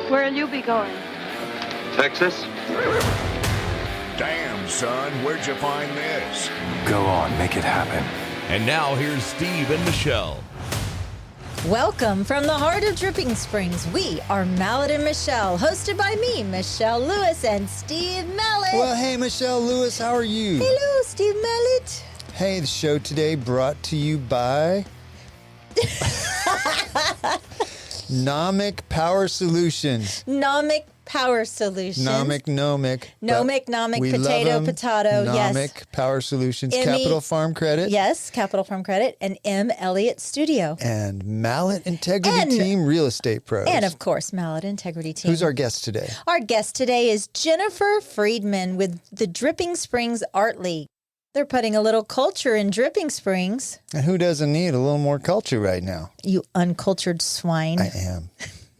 Where'll you be going? Texas? Damn, son, where'd you find this? Go on, make it happen. And now here's Steve and Michelle. Welcome from the heart of Dripping Springs. We are Mallett and Michelle, hosted by me, Michelle Lewis, and Steve Mallett. Well, hey, Michelle Lewis, how are you? Hello, Steve Mallett. Hey, the show today brought to you by Nomic Power Solutions. Nomic Power Solutions. Nomic. Nomic, We potato, love 'em. potato, yes. Nomic Power Solutions, Emmy- Capital Farm Credit. Yes, Capital Farm Credit, and M. Elliott Studio. And Mallett Integrity And- Team Real Estate Pros. And, of course, Mallett Integrity Team. Who's our guest today? Our guest today is Jennifer Friedman with the Dripping Springs Art League. They're putting a little culture in Dripping Springs. And who doesn't need a little more culture right now? You uncultured swine. I am.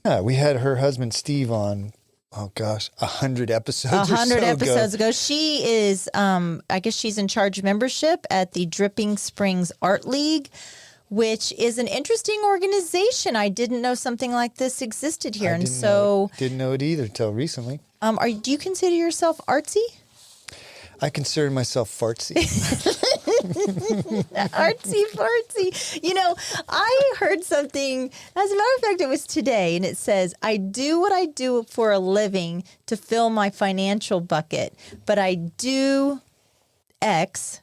Yeah, we had her husband Steve on, 100 episodes 100 or so episodes ago. ago. She is, I guess she's in charge of membership at the Dripping Springs Art League, which is an interesting organization. I didn't know something like this existed here. Didn't know it either till recently. Do you consider yourself artsy? I consider myself fartsy. Artsy fartsy. You know, I heard something, as a matter of fact, it was today, and it says, I do what I do for a living to fill my financial bucket, but I do X,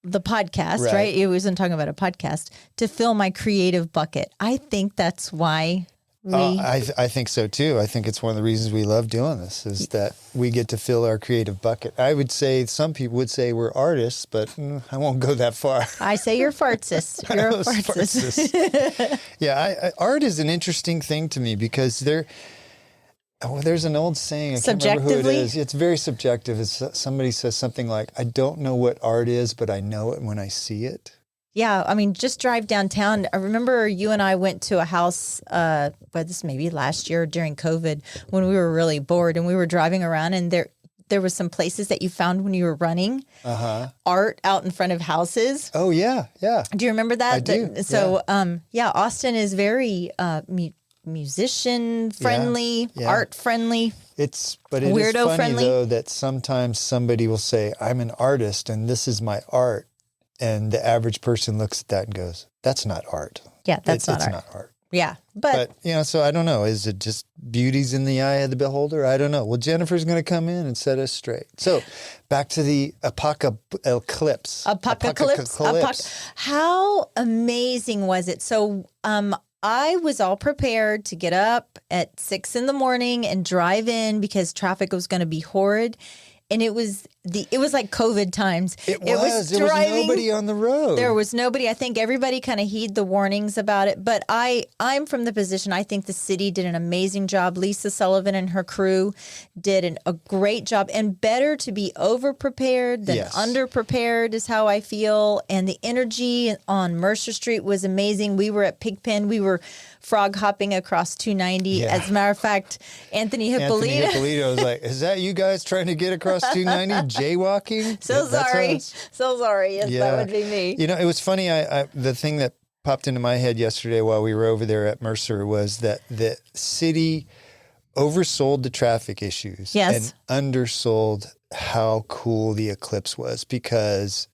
the podcast, right? It wasn't talking about a podcast, to fill my creative bucket. I think that's why I think so too. I think it's one of the reasons we love doing this is that we get to fill our creative bucket. I would say some people would say we're artists, but I won't go that far. I say you're fartsist. You're a fartsist. Yeah, art is an interesting thing to me because there's an old saying. I can't remember who it is. It's very subjective. Somebody says something like, I don't know what art is, but I know it when I see it. Yeah, I mean, just drive downtown. I remember you and I went to a house, but this maybe last year during COVID when we were really bored and we were driving around and there was some places that you found when you were running art out in front of houses. Oh, yeah. Do you remember that? I do. So, Austin is very musician friendly, art friendly. But it is funny, Weirdo-friendly. though, that sometimes somebody will say, I'm an artist and this is my art. And the average person looks at that and goes, that's not art. Yeah, it's not art. Yeah. But, so I don't know. Is it just beauty's in the eye of the beholder? I don't know. Well, Jennifer's going to come in and set us straight. So back to the Eclipse. How amazing was it? So I was all prepared to get up at 6 a.m. and drive in because traffic was going to be horrid. And it was like COVID times. It was. There was nobody on the road. There was nobody. I think everybody kind of heeded the warnings about it. But I'm from the position, I think the city did an amazing job. Lisa Sullivan and her crew did a great job. And better to be over-prepared than under-prepared is how I feel. And the energy on Mercer Street was amazing. We were at Pigpen. We were frog hopping across 290. Yeah. As a matter of fact, Anthony Hippolito was like, is that you guys trying to get across 290 jaywalking? So sorry. Yes, that would be me. You know, it was funny. The thing that popped into my head yesterday while we were over there at Mercer was that the city oversold the traffic issues and undersold how cool the eclipse was, because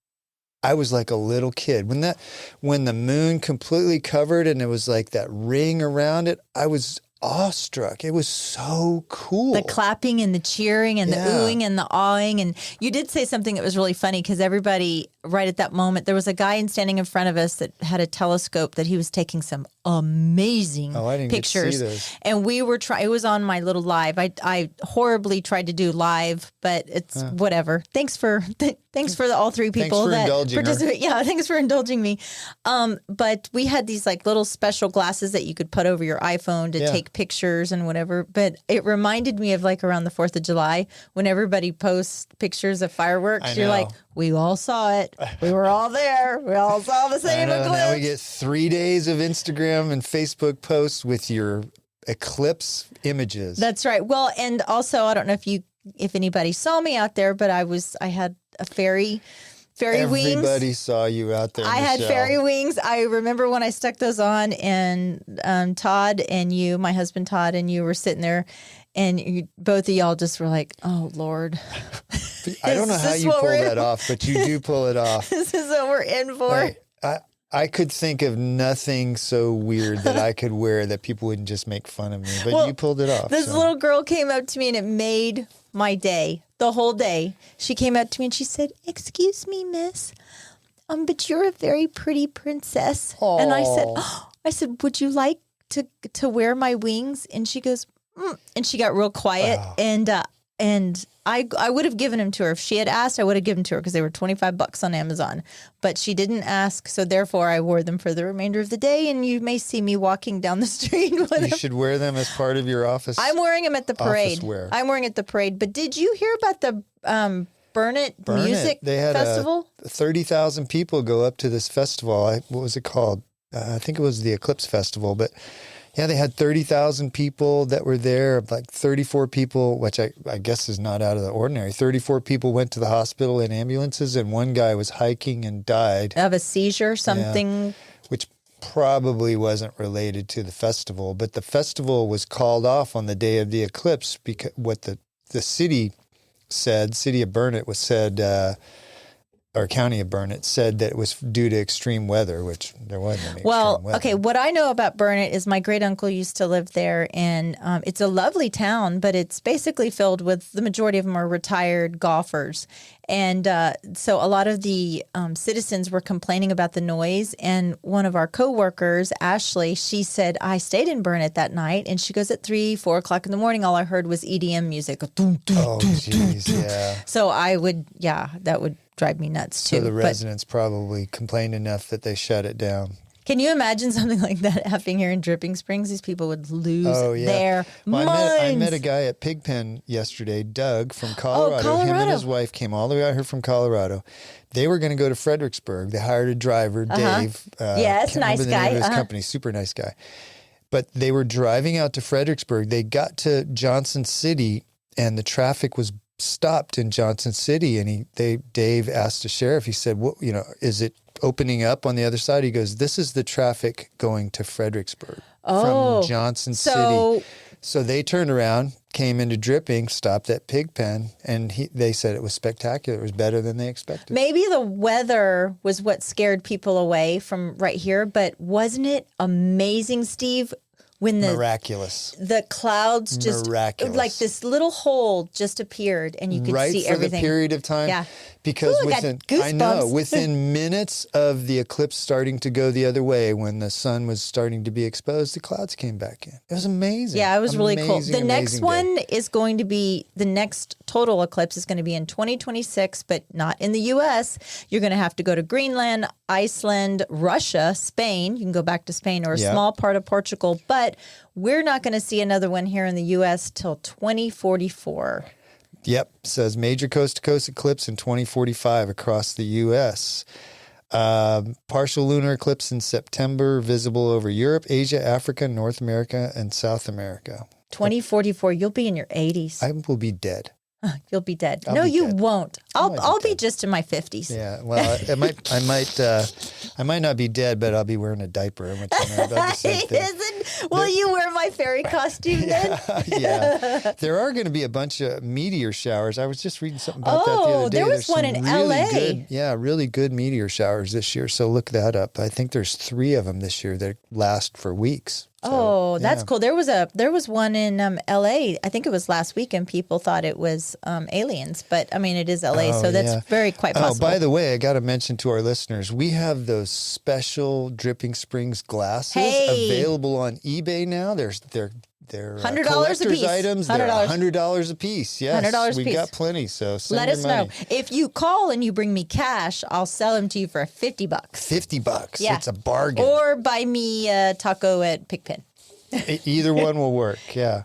I was like a little kid when the moon completely covered and it was like that ring around it. I was awestruck. It was so cool. The clapping and the cheering and the oohing and the awing. And you did say something that was really funny because everybody right at that moment, there was a guy standing in front of us that had a telescope that he was taking some amazing pictures. Get to see those. And we were it was on my little live. I horribly tried to do live, but it's whatever. Thanks for all three people that participate. Yeah, thanks for indulging me. But we had these like little special glasses that you could put over your iPhone to take pictures and whatever. But it reminded me of like around the 4th of July when everybody posts pictures of fireworks. You're like, we all saw it. We were all there. We all saw the same eclipse. Now we get 3 days of Instagram and Facebook posts with your eclipse images. That's right. Well, and also, I don't know if anybody saw me out there, but I had a fairy Fairy wings. Everybody saw you out there. I had fairy wings. I remember when I stuck those on, and Todd and you, my husband Todd, and you were sitting there, and both of y'all just were like, "Oh Lord." I don't know how you pull that off, but you do pull it off. This is what we're in for. I could think of nothing so weird that I could wear that people wouldn't just make fun of me, but you pulled it off. This little girl came up to me and it made my day, the whole day. She came up to me and she said, "Excuse me, miss, but you're a very pretty princess." Aww. And I said, "Would you like to wear my wings?" And she goes, and she got real quiet. Oh. And I would have given them to her. If she had asked, I would have given them to her because they were $25 on Amazon. But she didn't ask, so therefore I wore them for the remainder of the day, and you may see me walking down the street with them. You should wear them as part of your office. I'm wearing them at the parade. I'm wearing it at the parade. But did you hear about the Burn It Music Festival? 30,000 people go up to this festival. What was it called? I think it was the Eclipse Festival, but... yeah, they had 30,000 people that were there, like 34 people, which I guess is not out of the ordinary. 34 people went to the hospital in ambulances, and one guy was hiking and died. Of a seizure, something. Yeah, which probably wasn't related to the festival, but the festival was called off on the day of the eclipse because what the city said, city of Burnett or County of Burnett said that it was due to extreme weather, which there wasn't any extreme weather. Okay, what I know about Burnett is my great uncle used to live there, and it's a lovely town, but it's basically filled with, the majority of them are retired golfers. And so a lot of the citizens were complaining about the noise, and one of our coworkers, Ashley, she said, "I stayed in Burnett that night," and she goes, at 3, 4 o'clock in the morning, all I heard was EDM music. Jeez, yeah. So that would drive me nuts too. So the residents probably complained enough that they shut it down. Can you imagine something like that happening here in Dripping Springs? These people would lose their minds. I met a guy at Pigpen yesterday, Doug from Colorado. Colorado. Him and his wife came all the way out here from Colorado. They were going to go to Fredericksburg. They hired a driver, Dave. Yes, nice guy. His company, super nice guy. But they were driving out to Fredericksburg. They got to Johnson City, and the traffic was stopped in Johnson City, and Dave asked the sheriff. He said, "What, is it opening up on the other side?" He goes, "This is the traffic going to Fredericksburg from Johnson City." So they turned around, came into Dripping, stopped at Pigpen, and they said it was spectacular. It was better than they expected. Maybe the weather was what scared people away from right here, but wasn't it amazing, Steve? When miraculous. The clouds just, like this little hole just appeared, and you could see everything. Right for the period of time. Yeah. Because within minutes of the eclipse starting to go the other way, when the sun was starting to be exposed, the clouds came back in. It was amazing. Yeah, it was really cool. The next one is going to be, the next total eclipse is going to be in 2026, but not in the U.S. You're going to have to go to Greenland, Iceland, Russia, Spain. You can go back to Spain, or a small part of Portugal, but we're not going to see another one here in the U.S. till 2044. Yep, says major coast-to-coast eclipse in 2045 across the U.S. Partial lunar eclipse in September, visible over Europe, Asia, Africa, North America, and South America. 2044, you'll be in your 80s. I will be dead. You'll be dead. You won't. I'll be just in my 50s. Yeah. Well, I might not be dead, but I'll be wearing a diaper. Which about the same thing. Will you wear my fairy costume then? Yeah. There are going to be a bunch of meteor showers. I was just reading something about that the other day. There was one in LA. Really good meteor showers this year. So look that up. I think there's 3 of them this year that last for weeks. So, that's cool. There was one in LA. I think it was last week, and people thought it was aliens, but I mean, it is LA, so that's quite possible. Oh, by the way, I got to mention to our listeners, we have those special Dripping Springs glasses available on eBay now. They're $100 collector's a piece. items. They're $100 a piece. Yes, $100 we got plenty. So let us know if you call and you bring me cash. I'll sell them to you for $50. $50. Yeah, it's a bargain. Or buy me a taco at Pigpen. Either one will work. Yeah.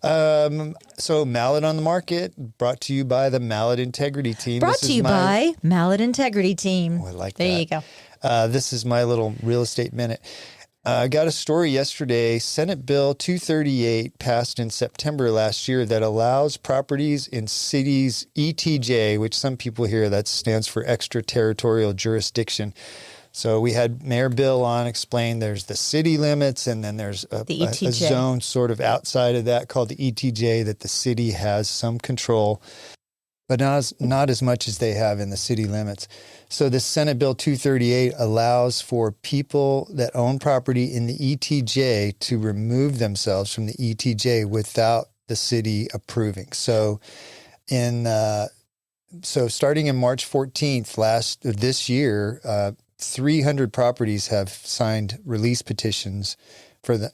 So Mallett on the market, brought to you by the Mallett Integrity Team. Brought to you by Mallett Integrity Team. Oh, I like that. There you go. This is my little real estate minute. I got a story yesterday. Senate Bill 238 passed in September last year that allows properties in cities ETJ, which some people hear that stands for extraterritorial jurisdiction. So we had Mayor Bill on explain there's the city limits and then there's a zone sort of outside of that called the ETJ that the city has some control, but not as much as they have in the city limits. So this Senate Bill 238 allows for people that own property in the ETJ to remove themselves from the ETJ without the city approving. So starting in March 14th this year, 300 properties have signed release petitions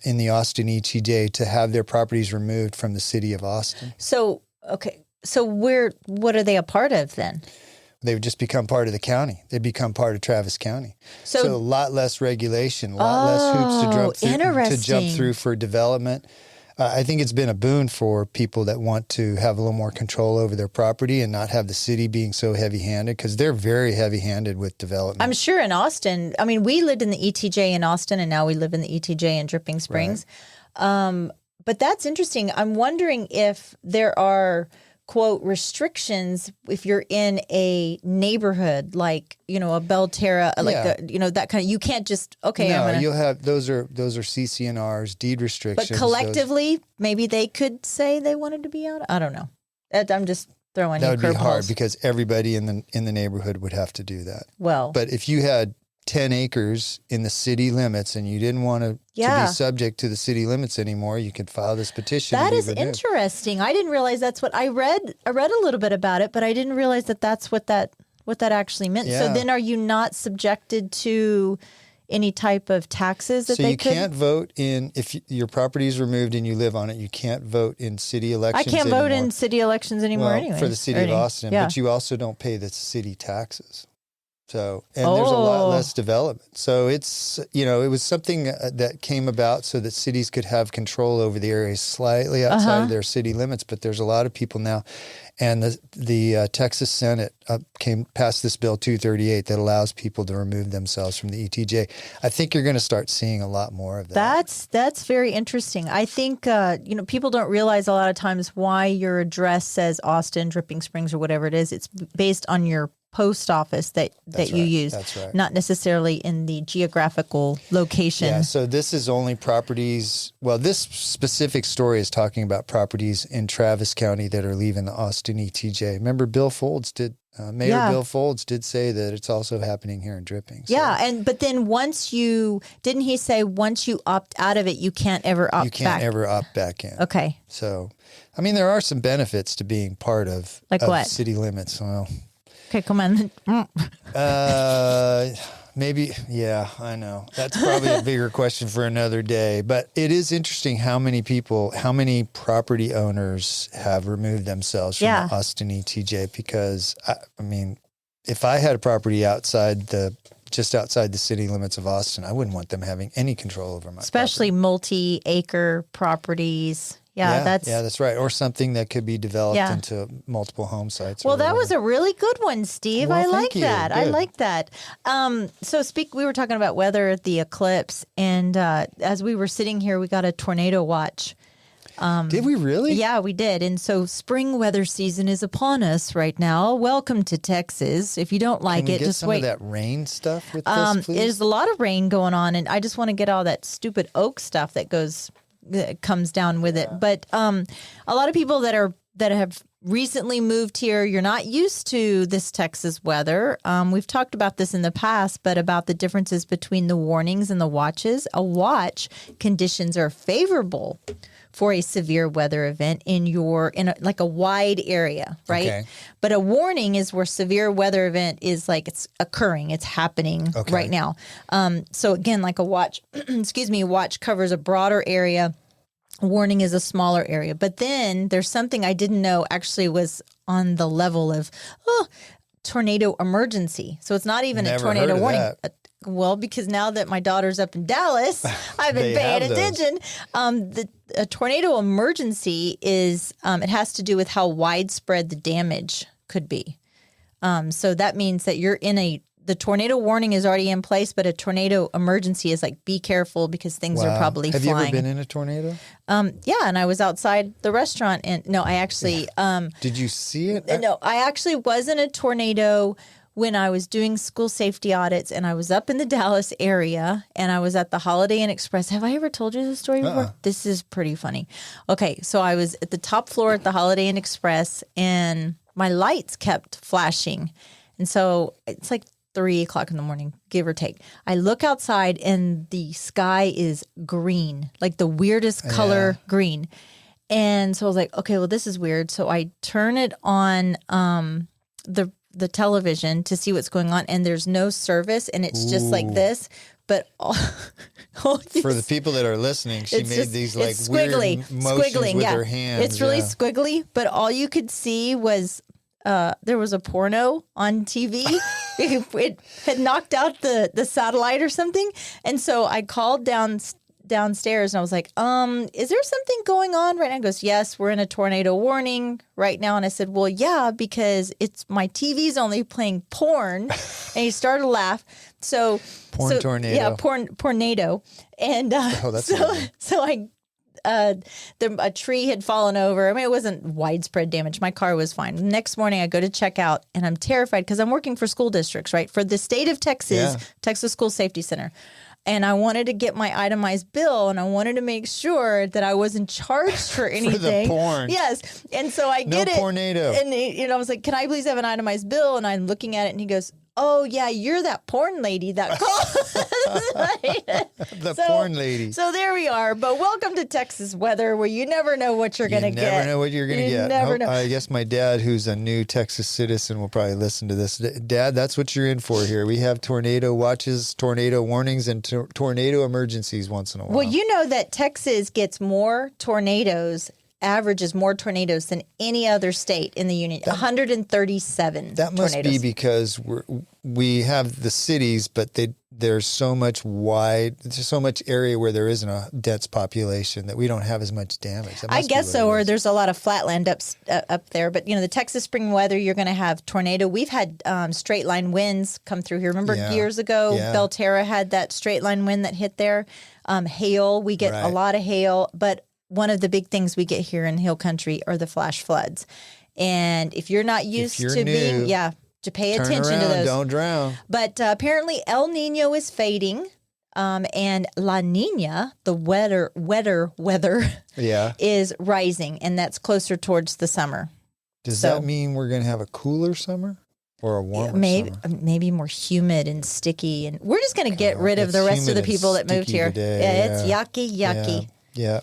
in the Austin ETJ to have their properties removed from the city of Austin. So, okay. So what are they a part of then? They've just become part of the county. They become part of Travis County. So a lot less regulation, a lot less hoops to jump through for development. I think it's been a boon for people that want to have a little more control over their property and not have the city being so heavy-handed, because they're very heavy-handed with development. I'm sure in Austin, I mean, we lived in the ETJ in Austin, and now we live in the ETJ in Dripping Springs. Right. But that's interesting. I'm wondering if there are, quote, restrictions if you're in a neighborhood like, a Belterra, that kind of, you can't just, you'll have, those are CCNRs, deed restrictions. But collectively, maybe they could say they wanted to be out. I don't know. I'm just throwing that would be hard because everybody in the neighborhood would have to do that. Well, but if you had 10 acres in the city limits and you didn't want to be subject to the city limits anymore, you could file this petition. That is interesting. I didn't realize that's what I read. I read a little bit about it, but I didn't realize that that's what that actually meant. Yeah. So then are you not subjected to any type of taxes that can't vote if your property is removed and you live on it, you can't vote in city elections anymore. I can't vote in city elections anymore anyway. For the city of Austin, but you also don't pay the city taxes. So, and there's a lot less development. So it's, it was something that came about so that cities could have control over the areas slightly outside of their city limits. But there's a lot of people now. And the Texas Senate passed this bill 238 that allows people to remove themselves from the ETJ. I think you're going to start seeing a lot more of that. That's very interesting. I think, people don't realize a lot of times why your address says Austin, Dripping Springs, or whatever it is. It's based on your post office that you use. That's right. Not necessarily in the geographical location. Yeah, so this is only properties. Well, this specific story is talking about properties in Travis County that are leaving the Austin ETJ. Remember, Bill Folds did. Mayor Bill Folds did say that it's also happening here in Dripping. So. Yeah, but then once you opt out of it, you can't ever opt back. You can't ever opt back in. Okay. So, I mean, there are some benefits to being part of city limits. Well. Okay, come on. Maybe, yeah, I know. That's probably a bigger question for another day. But it is interesting how many property owners have removed themselves from the Austin ETJ. Because, I mean, if I had a property just outside the city limits of Austin, I wouldn't want them having any control over my Especially property. Multi-acre properties. Yeah, that's right. Or something that could be developed into multiple home sites. Well, that was a really good one, Steve. Well, I like that. Good. I like that. We were talking about weather at the eclipse, and as we were sitting here, we got a tornado watch. Did we really? Yeah, we did. And so spring weather season is upon us right now. Welcome to Texas. If you don't like it, just wait. Can we get some of that rain stuff with this, please? There's a lot of rain going on, and I just want to get all that stupid oak stuff that comes down with it. But a lot of people that have recently moved here, you're not used to this Texas weather. We've talked about this in the past, but about the differences between the warnings and the watches. A watch, conditions are favorable for a severe weather event in a wide area, right? Okay. But a warning is where severe weather event is like it's occurring, it's happening right now. So again, like a watch, a watch covers a broader area. Warning is a smaller area. But then there's something I didn't know actually was on the level of tornado emergency. So it's not even a tornado warning. Well, because now that my daughter's up in Dallas, I've been paying attention. A tornado emergency is it has to do with how widespread the damage could be. So that means that you're in the tornado warning is already in place, but a tornado emergency is like, be careful because things are probably Have flying. you ever been in a tornado? Yeah, and I was outside the restaurant, and no, I actually. Did you see it? No, I actually was in a tornado when I was doing school safety audits, and I was up in the Dallas area, and I was at the Holiday Inn Express. Have I ever told you this story before? This is pretty funny. Okay, so I was at the top floor at the Holiday Inn Express, and my lights kept flashing. And so it's like 3 o'clock in the morning, give or take. I look outside, and the sky is green, like the weirdest color green. And so I was like, okay, well, this is weird. So I turn it on the television to see what's going on, and there's no service, and it's just like this. But all for the people that are listening, she made these like weird motions with her hands. It's really squiggly, but all you could see was there was a porno on TV. It had knocked out the satellite or something, and so I called downstairs, and I was like, is there something going on right now? He goes, yes, we're in a tornado warning right now. And I said, well, yeah, because my TV's only playing porn. And he started to laugh. So tornado. Yeah, pornado. And a tree had fallen over. I mean, it wasn't widespread damage. My car was fine. The next morning I go to check out, and I'm terrified because I'm working for school districts, right? For the state of Texas, Texas School Safety Center. And I wanted to get my itemized bill, and I wanted to make sure that I wasn't charged for anything. For the porn. Yes. And so I get it. No tornado. And I was like, can I please have an itemized bill? And I'm looking at it, and he goes, oh, yeah, you're that porn lady that called. The porn lady. So there we are. But welcome to Texas weather, where you never know what you're going to get. You never know what you're going to get. You never know. I guess my dad, who's a new Texas citizen, will probably listen to this. Dad, that's what you're in for here. We have tornado watches, tornado warnings, and tornado emergencies once in a while. Well, you know that Texas gets more tornadoes, averages more tornadoes than any other state in the union. 137 That must tornadoes. be because we have the cities, but there's so much area where there isn't a dense population that we don't have as much damage. I guess so, or there's a lot of flatland up there. But, the Texas spring weather, you're going to have tornado. We've had straight line winds come through here. Remember years ago, Belterra had that straight line wind that hit there. Hail, we get a lot of hail, but one of the big things we get here in Hill Country are the flash floods. And if you're not used to being, to pay attention to those. Don't drown. But apparently El Nino is fading. And La Nina, the wetter weather, is rising. And that's closer towards the summer. Does that mean we're going to have a cooler summer? Or a warmer summer? Maybe more humid and sticky. And we're just going to get rid of the rest of the people that moved here. Today, it's yucky. Yeah.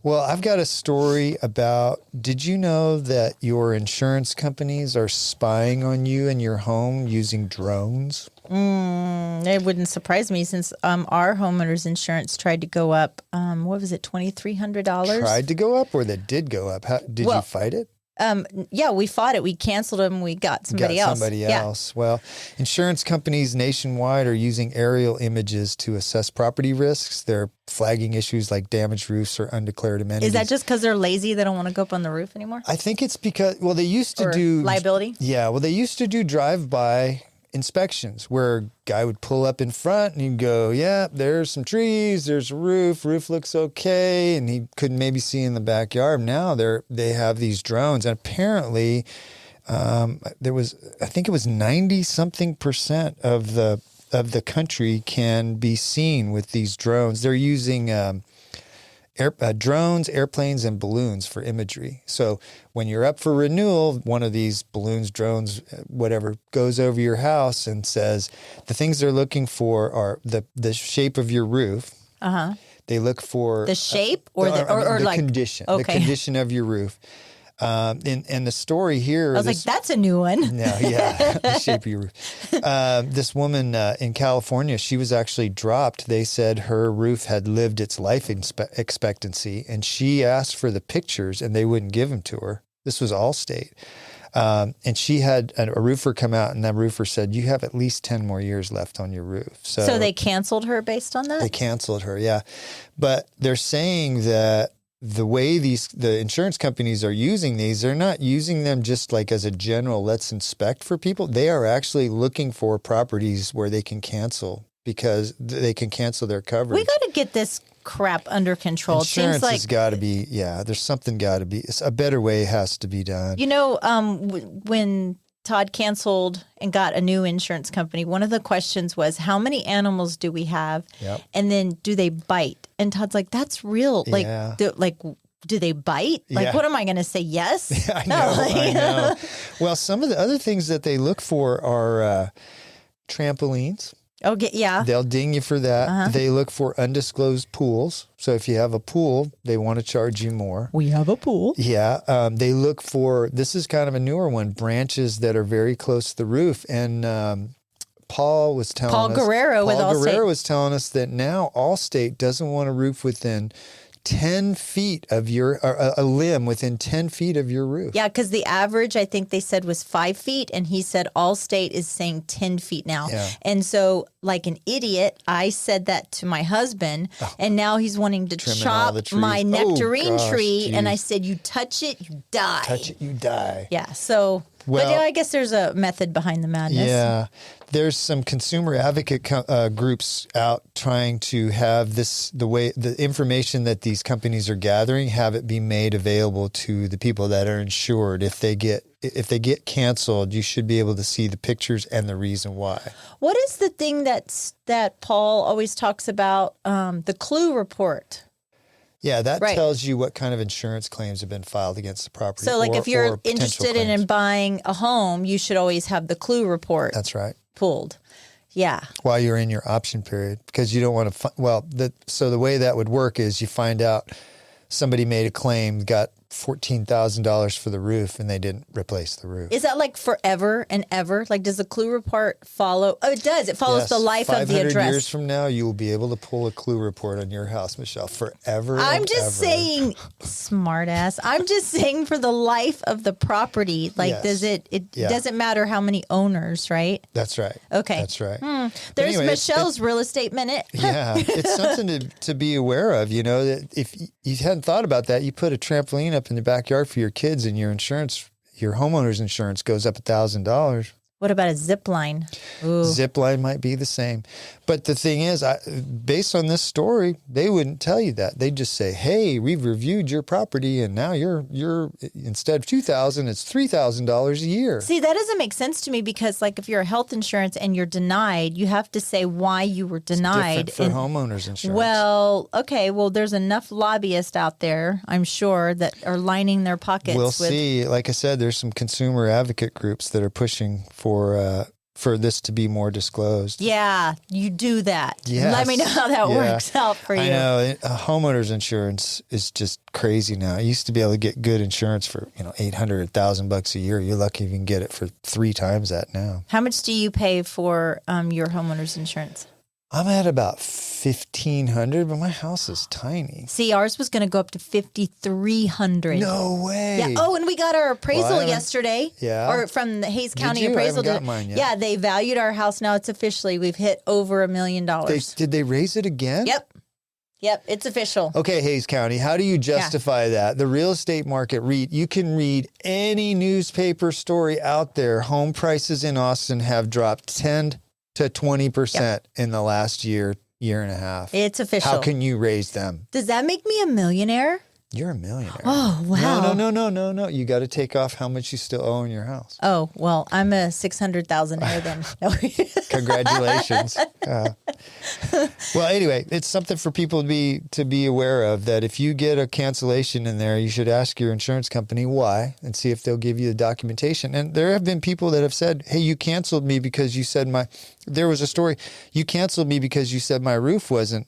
Well, I've got a story about, did you know that your insurance companies are spying on you and your home using drones? It wouldn't surprise me since our homeowners insurance tried to go up, what was it, $2,300? Tried to go up or that did go up? Did you fight it? Yeah, we fought it. We canceled them. We got somebody else. Yeah. Well, insurance companies nationwide are using aerial images to assess property risks. They're flagging issues like damaged roofs or undeclared amenities. Is that just because they're lazy? They don't want to go up on the roof anymore? I think it's because, they used to do liability. Yeah. Well, they used to do drive-by inspections where a guy would pull up in front and he'd go, there's some trees, there's a roof looks okay, and he couldn't maybe see in the backyard. Now they have these drones, and apparently there was, I think it was 90-something% of the country can be seen with these drones. They're using drones, airplanes, and balloons for imagery. So when you're up for renewal, one of these balloons, drones, whatever, goes over your house and says the things they're looking for are the shape of your roof. Uh-huh. They look for the shape or the condition, okay. the condition of your roof. And the story here, I was like, that's a new one. No, the shape of your roof. This woman in California, she was actually dropped. They said her roof had lived its life expectancy, and she asked for the pictures, and they wouldn't give them to her. This was Allstate. And she had a roofer come out, and that roofer said, you have at least 10 more years left on your roof. So they canceled her based on that? They canceled her, yeah. But they're saying that the way the insurance companies are using these, they're not using them just like as a general let's inspect for people. They are actually looking for properties where they can cancel because they can cancel their coverage. We got to get this crap under control. Insurance Seems like has got to be, there's something got to be, a better way has to be done. You know, when Todd canceled and got a new insurance company, one of the questions was, how many animals do we have? Yep. And then do they bite? And Todd's like, that's real. Like, do they bite? Like, what am I going to say? Yes? Yeah, I know. Well, some of the other things that they look for are trampolines. Okay, yeah. They'll ding you for that. Uh-huh. They look for undisclosed pools. So if you have a pool, they want to charge you more. We have a pool. Yeah. They look for, this is kind of a newer one, branches that are very close to the roof. And Paul was telling us. Paul Guerrero was telling us that now Allstate doesn't want a roof within 10 feet of a limb within 10 feet of your roof. Yeah, because the average, I think they said, was 5 feet, and he said Allstate is saying 10 feet now. Yeah. And so, like an idiot, I said that to my husband, and now he's wanting to chop my nectarine tree, geez. And I said, you touch it, you die. Touch it, you die. Yeah, so... Well, but I guess there's a method behind the madness. Yeah. There's some consumer advocate groups out trying to have the information that these companies are gathering, have it be made available to the people that are insured. If they get canceled, you should be able to see the pictures and the reason why. What is the thing that Paul always talks about, the clue report? Yeah, that tells you what kind of insurance claims have been filed against the property. So, like, if you're interested in buying a home, you should always have the clue report. That's right. Pulled. Yeah. While you're in your option period, because you don't want to. So the way that would work is you find out somebody made a claim, got $14,000 for the roof, and they didn't replace the roof. Is that like forever and ever? Like, does the clue report follow? Oh, it does. It follows the life of the address. 500 years from now, you will be able to pull a clue report on your house, Michelle, forever. I'm just saying, smartass. I'm just saying for the life of the property. Like, yes. It doesn't matter how many owners, right? That's right. Okay. That's right. There's anyway, Michelle's real estate minute. Yeah. It's something to be aware of, you know, that if you hadn't thought about that, you put a trampoline up in the backyard for your kids and your homeowner's insurance goes up $1,000. What about a zip line? Ooh. Zip line might be the same. But the thing is, based on this story, they wouldn't tell you that. They'd just say, hey, we've reviewed your property and now you're instead of $2,000, it's $3,000 a year. See, that doesn't make sense to me because, like, if you're a health insurance and you're denied, you have to say why you were denied. It's different for homeowners insurance. Well, okay. Well, there's enough lobbyists out there, I'm sure, that are lining their pockets. We'll see. Like I said, there's some consumer advocate groups that are pushing for this to be more disclosed. Yeah, you do that. Yes. Let me know how that works out for you. I know. Homeowners insurance is just crazy now. I used to be able to get good insurance for, $800 or $1,000 a year. You're lucky you can get it for 3 times that now. How much do you pay for your homeowner's insurance? I'm at about $1,500, but my house is tiny. See, ours was going to go up to $5,300. No way. Yeah. Oh, and we got our appraisal yesterday. Yeah. Or from the Hayes County Did you? appraisal. I haven't got mine yet. Yeah, they valued our house. Now it's officially, we've hit over $1 million. Did they raise it again? Yep, it's official. Okay, Hayes County, how do you justify that? The real estate market, you can read any newspaper story out there. Home prices in Austin have dropped 10 to 20% in the last year and a half. It's official. How can you raise them? Does that make me a millionaire? You're a millionaire. Oh, wow. No. You got to take off how much you still owe in your house. Oh, well, I'm a 600,000-aire then. Congratulations. Well, anyway, it's something for people to be aware of, that if you get a cancellation in there, you should ask your insurance company why and see if they'll give you the documentation. And there have been people that have said, hey, you canceled me because you said there was a story, you canceled me because you said my roof wasn't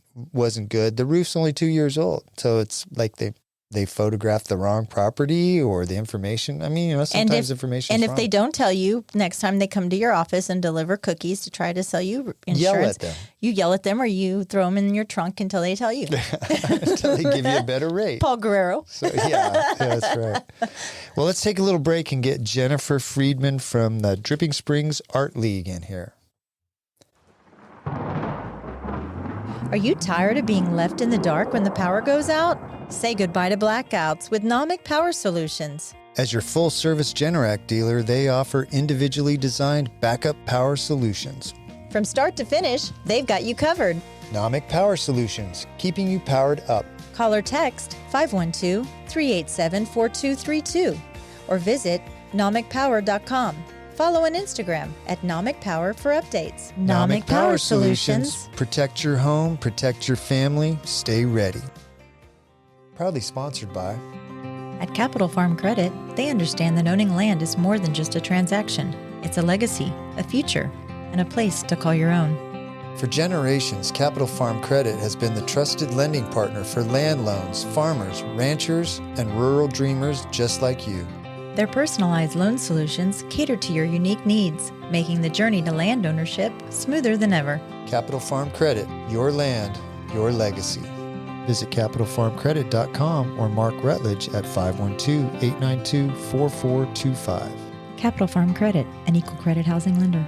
good. The roof's only 2 years old. So it's like they photographed the wrong property or the information. I mean, sometimes information is wrong. And if they don't tell you, next time they come to your office and deliver cookies to try to sell you insurance, yell at them. You yell at them or you throw them in your trunk until they tell you. Until they give you a better rate. Paul Guerrero. So, yeah, that's right. Well, let's take a little break and get Jennifer Friedman from the Dripping Springs Art League in here. Are you tired of being left in the dark when the power goes out? Say goodbye to blackouts with Nomic Power Solutions. As your full-service Generac dealer, they offer individually designed backup power solutions. From start to finish, they've got you covered. Nomic Power Solutions, keeping you powered up. Call or text 512-387-4232 or visit nomicpower.com. Follow on Instagram at Nomic Power for updates. Nomic Power Solutions. Protect your home, protect your family, stay ready. Proudly sponsored by... At Capital Farm Credit, they understand that owning land is more than just a transaction. It's a legacy, a future, and a place to call your own. For generations, Capital Farm Credit has been the trusted lending partner for land loans, farmers, ranchers, and rural dreamers just like you. Their personalized loan solutions cater to your unique needs, making the journey to land ownership smoother than ever. Capital Farm Credit, your land, your legacy. Visit capitalfarmcredit.com or Mark Rutledge at 512-892-4425. Capital Farm Credit, an equal credit housing lender.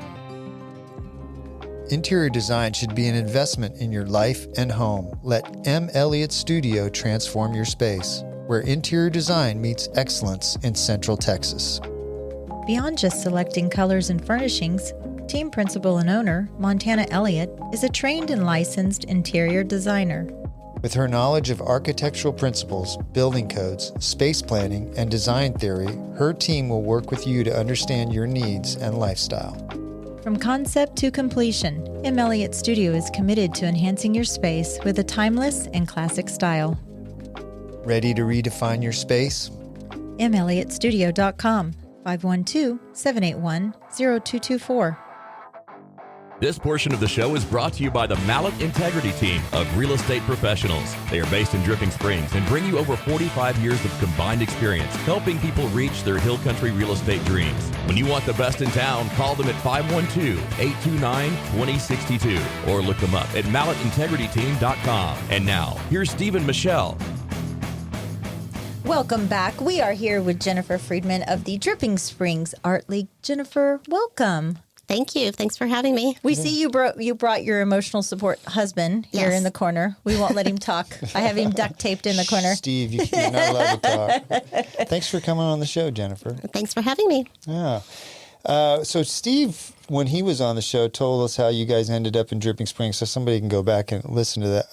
Interior design should be an investment in your life and home. Let M. Elliott Studio transform your space, where interior design meets excellence in Central Texas. Beyond just selecting colors and furnishings, team principal and owner Montana Elliott is a trained and licensed interior designer. With her knowledge of architectural principles, building codes, space planning, and design theory, her team will work with you to understand your needs and lifestyle. From concept to completion, M. Elliott Studio is committed to enhancing your space with a timeless and classic style. Ready to redefine your space? melliottstudio.com, 512-781-0224. This portion of the show is brought to you by the Mallett Integrity Team of real estate professionals. They are based in Dripping Springs and bring you over 45 years of combined experience helping people reach their hill country real estate dreams. When you want the best in town, call them at 512-829-2062 or look them up at mallettintegrityteam.com. And now, here's Steve and Michelle. Welcome back. We are here with Jennifer Friedman of the Dripping Springs Art League. Jennifer, welcome. Thank you. Thanks for having me. We see you brought your emotional support husband here in the corner. We won't let him talk. I have him duct taped in the corner. Steve, you're not allowed to talk. Thanks for coming on the show, Jennifer. Thanks for having me. Yeah. So Steve, when he was on the show, told us how you guys ended up in Dripping Springs. So somebody can go back and listen to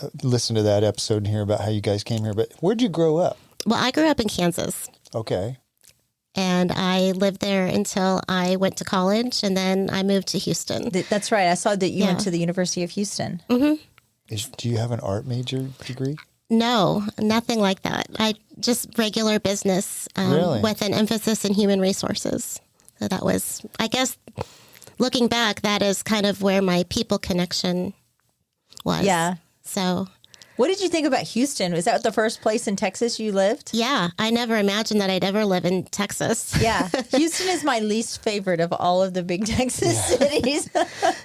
that episode and hear about how you guys came here. But where'd you grow up? Well, I grew up in Kansas. Okay. And I lived there until I went to college, and then I moved to Houston. That's right. I saw that you went to the University of Houston. Mm-hmm. Do you have an art major degree? No, nothing like that. I just regular business with an emphasis in human resources. So that was, I guess, looking back, that is kind of where my people connection was. Yeah. So... What did you think about Houston? Was that the first place in Texas you lived? Yeah, I never imagined that I'd ever live in Texas. Yeah, Houston is my least favorite of all of the big Texas cities.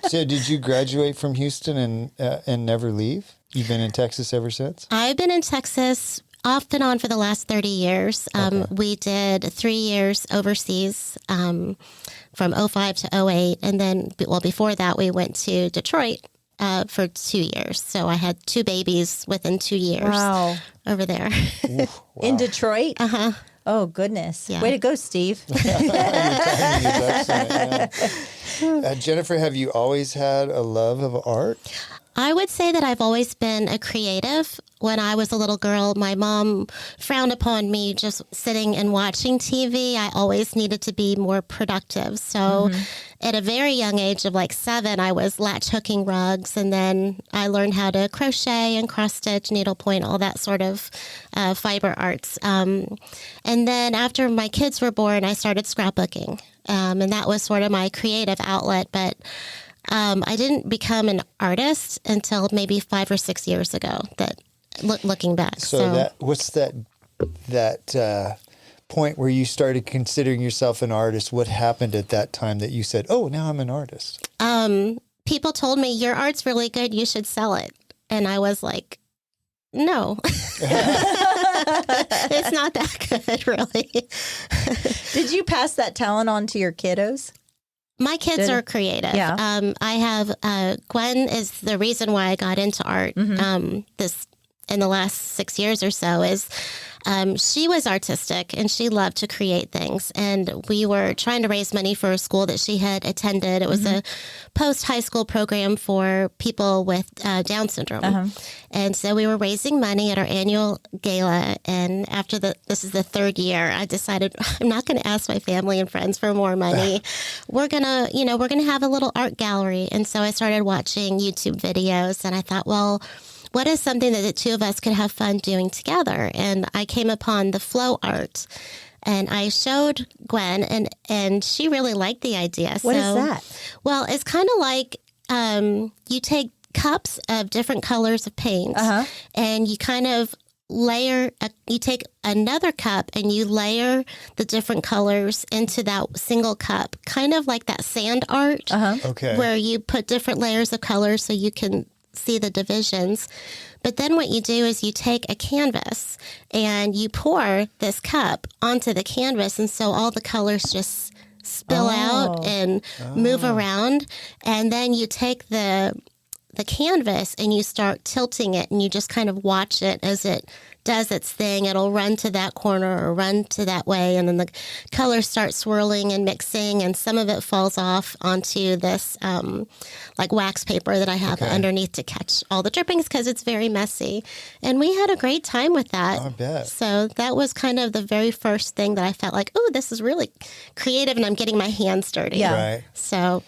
So did you graduate from Houston and never leave? You've been in Texas ever since? I've been in Texas off and on for the last 30 years. We did 3 years overseas from 2005 to 2008. And then, before that, we went to Detroit for 2 years. So I had 2 babies within 2 years over there. Ooh, wow. In Detroit? Uh-huh. Oh, goodness. Yeah. Way to go, Steve. Jennifer, have you always had a love of art? I would say that I've always been a creative. When I was a little girl, my mom frowned upon me just sitting and watching TV. I always needed to be more productive. So at a very young age of like 7, I was latch hooking rugs. And then I learned how to crochet and cross stitch, needlepoint, all that sort of fiber arts. And then after my kids were born, I started scrapbooking. And that was sort of my creative outlet. But I didn't become an artist until maybe 5 or 6 years ago, that looking back. So what's that point where you started considering yourself an artist? What happened at that time that you said, oh, now I'm an artist? People told me, your art's really good, you should sell it. And I was like, no. It's not that good, really. Did you pass that talent on to your kiddos? My kids are creative. Yeah. I have, Gwen is the reason why I got into art. This in the last 6 years or so is she was artistic and she loved to create things. And we were trying to raise money for a school that she had attended. It was a post-high school program for people with Down syndrome. And so we were raising money at our annual gala. And after this is the third year, I decided I'm not going to ask my family and friends for more money. We're going to have a little art gallery. And so I started watching YouTube videos and I thought, well, what is something that the two of us could have fun doing together? And I came upon the flow art and I showed Gwen and she really liked the idea. What is that? Well, it's kind of like you take cups of different colors of paint and you kind of you take another cup and you layer the different colors into that single cup, kind of like that sand art where you put different layers of colors so you can see the divisions. But then what you do is you take a canvas and you pour this cup onto the canvas. And so all the colors just spill out and move around. And then you take the canvas and you start tilting it and you just kind of watch it as it does its thing. It'll run to that corner or run to that way. And then the colors start swirling and mixing and some of it falls off onto this like wax paper that I have underneath to catch all the drippings because it's very messy. And we had a great time with that. I bet. So that was kind of the very first thing that I felt like, oh, this is really creative and I'm getting my hands dirty. Yeah. Right. So...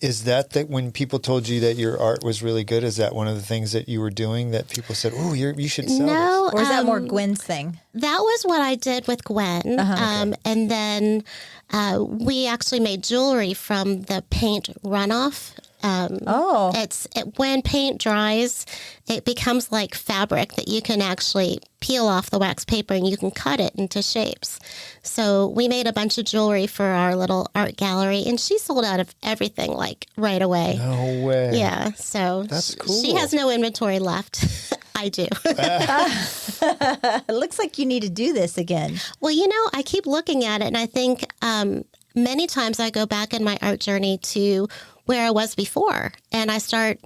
Is that when people told you that your art was really good, is that one of the things that you were doing that people said, oh, you should sell this? Or is that more Gwen's thing? That was what I did with Gwen. And then we actually made jewelry from the paint runoff. When paint dries, it becomes like fabric that you can actually peel off the wax paper and you can cut it into shapes. So we made a bunch of jewelry for our little art gallery and she sold out of everything like right away. No way. Yeah. So that's cool. She has no inventory left. I do. It looks like you need to do this again. Well, I keep looking at it and I think many times I go back in my art journey to where I was before. And I start,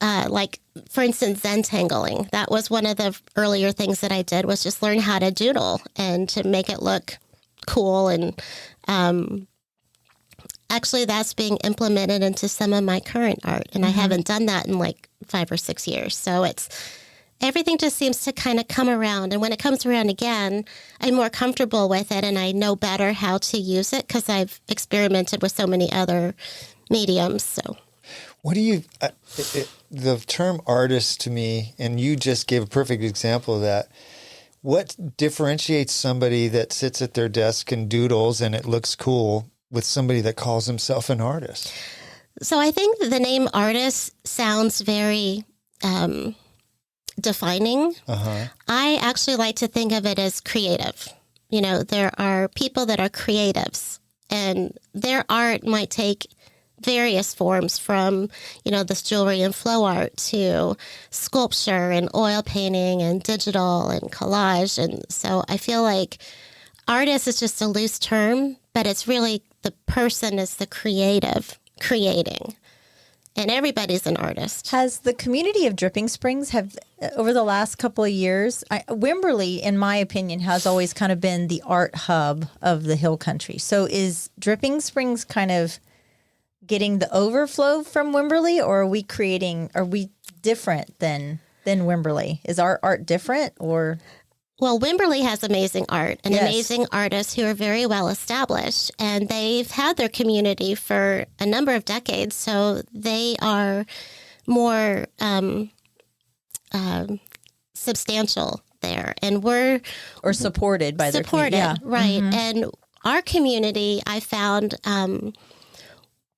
for instance, Zentangling. That was one of the earlier things that I did was just learn how to doodle and to make it look cool. And actually that's being implemented into some of my current art. And I haven't done that in like 5 or 6 years. So everything just seems to kind of come around. And when it comes around again, I'm more comfortable with it and I know better how to use it because I've experimented with so many other mediums. So what do you, the term artist to me, and you just gave a perfect example of that. What differentiates somebody that sits at their desk and doodles and it looks cool with somebody that calls himself an artist? So I think the name artist sounds very defining. I actually like to think of it as creative. There are people that are creatives and their art might take various forms from, this jewelry and flow art to sculpture and oil painting and digital and collage. And so I feel like artist is just a loose term, but it's really the person is the creative creating. And everybody's an artist. Has the community of Dripping Springs over the last couple of years, Wimberley, in my opinion, has always kind of been the art hub of the Hill Country. So is Dripping Springs kind of getting the overflow from Wimberley, or are we different than Wimberley? Is our art different or? Well, Wimberley has amazing art and amazing artists who are very well established, and they've had their community for a number of decades, so they are more substantial there, and we're supported by their community. Right? And our community, I found.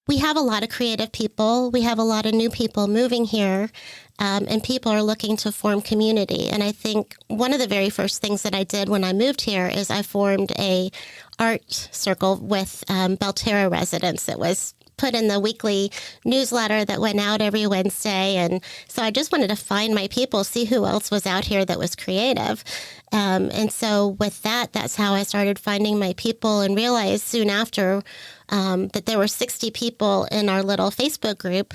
We have a lot of creative people. We have a lot of new people moving here, and people are looking to form community. And I think one of the very first things that I did when I moved here is I formed a art circle with Belterra residents. It was put in the weekly newsletter that went out every Wednesday. And so I just wanted to find my people, see who else was out here that was creative. And so with that, that's how I started finding my people and realized soon after that there were 60 people in our little Facebook group.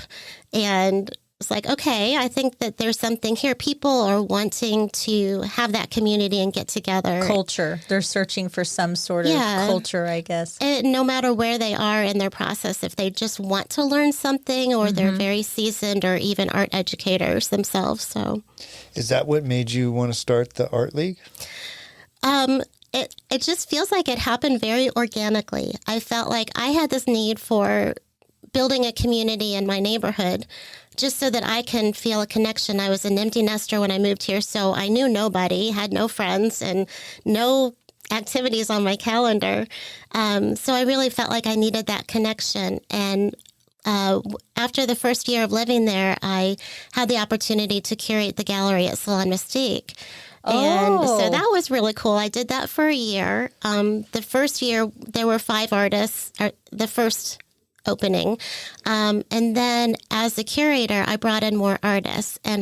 And was like, okay, I think that there's something here. People are wanting to have that community and get together. Culture. They're searching for some sort of culture, I guess. And no matter where they are in their process, if they just want to learn something, or they're very seasoned, or even art educators themselves. So, is that what made you want to start the Art League? It just feels like it happened very organically. I felt like I had this need for building a community in my neighborhood, just so that I can feel a connection. I was an empty nester when I moved here, so I knew nobody, had no friends, and no activities on my calendar. So I really felt like I needed that connection. And after the first year of living there, I had the opportunity to curate the gallery at Salon Mystique. And so that was really cool. I did that for a year. The first year, there were 5 artists, the first opening. And then as the curator, I brought in more artists. And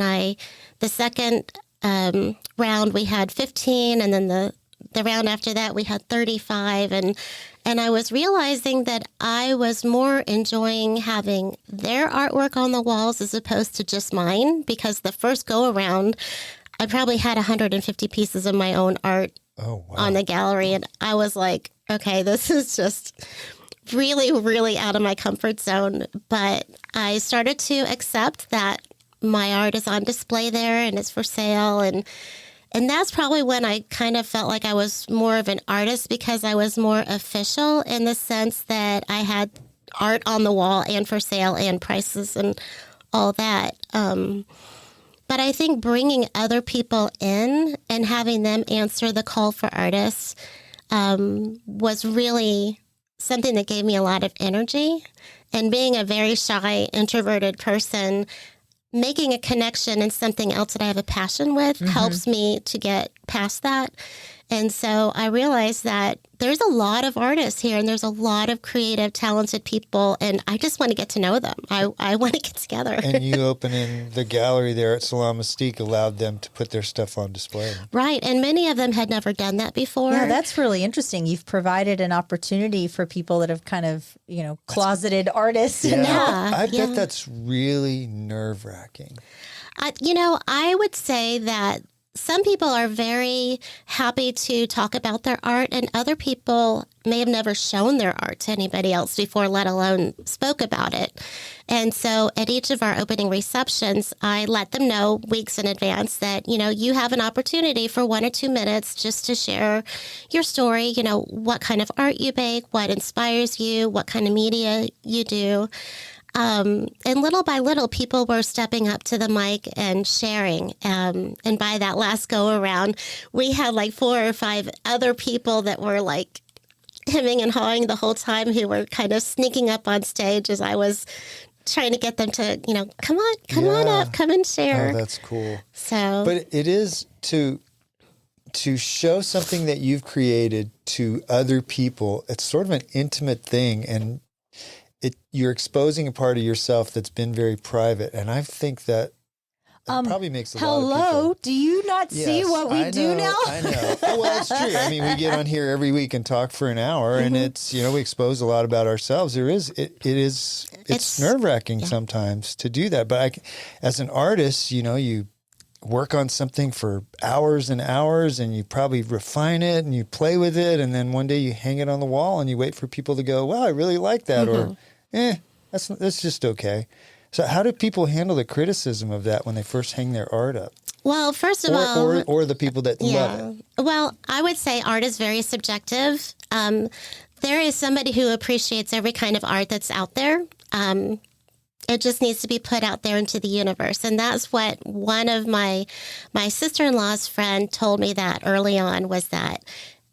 the second round, we had 15. And then the round after that, we had 35. And I was realizing that I was more enjoying having their artwork on the walls as opposed to just mine, because the first go around, I probably had 150 pieces of my own art on the gallery. And I was like, okay, this is just really, really out of my comfort zone. But I started to accept that my art is on display there and it's for sale. And that's probably when I kind of felt like I was more of an artist, because I was more official in the sense that I had art on the wall and for sale and prices and all that. But I think bringing other people in and having them answer the call for artists was really something that gave me a lot of energy. And being a very shy, introverted person, making a connection in something else that I have a passion with helps me to get past that. And so I realized that there's a lot of artists here, and there's a lot of creative, talented people, and I just want to get to know them. I want to get together. And you opening the gallery there at Salon Mystique allowed them to put their stuff on display. Right, and many of them had never done that before. Yeah, that's really interesting. You've provided an opportunity for people that have kind of, closeted artists. Yeah, I bet that's really nerve-wracking. I would say that some people are very happy to talk about their art, and other people may have never shown their art to anybody else before, let alone spoke about it. And so at each of our opening receptions, I let them know weeks in advance that, you have an opportunity for 1 or 2 minutes just to share your story, what kind of art you make, what inspires you, what kind of media you do. And little by little, people were stepping up to the mic and sharing. And by that last go around, we had like 4 or 5 other people that were like hemming and hawing the whole time, who were kind of sneaking up on stage as I was trying to get them to, come on up, come and share. Oh, that's cool. So, but it is to show something that you've created to other people. It's sort of an intimate thing, and you're exposing a part of yourself that's been very private, and I think that probably makes a lot of people. Hello, do you not see what we do now? I know. Oh, well, it's true. I mean, we get on here every week and talk for an hour, and it's we expose a lot about ourselves. It's nerve-wracking sometimes to do that, but as an artist, you work on something for hours and hours, and you probably refine it and you play with it, and then one day you hang it on the wall and you wait for people to go, "Wow, I really like that," or that's just okay. So how do people handle the criticism of that when they first hang their art up? Well, first of all... Or the people that love it. Well, I would say art is very subjective. There is somebody who appreciates every kind of art that's out there. It just needs to be put out there into the universe. And that's what one of my sister-in-law's friend told me that early on, was that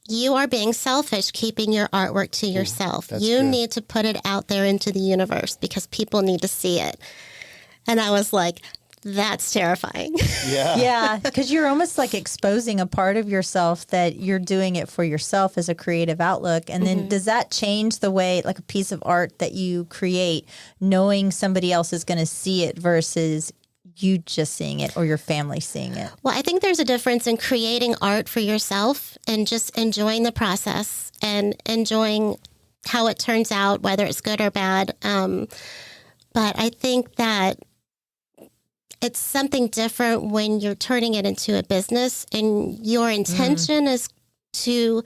you are being selfish keeping your artwork to yourself. You need to put it out there into the universe because people need to see it. And I was like, that's terrifying. Yeah. Yeah, because you're almost like exposing a part of yourself that you're doing it for yourself as a creative outlook. And then does that change the way, like a piece of art that you create, knowing somebody else is going to see it versus you just seeing it or your family seeing it? Well, I think there's a difference in creating art for yourself and just enjoying the process and enjoying how it turns out, whether it's good or bad. But I think that it's something different when you're turning it into a business and your intention is to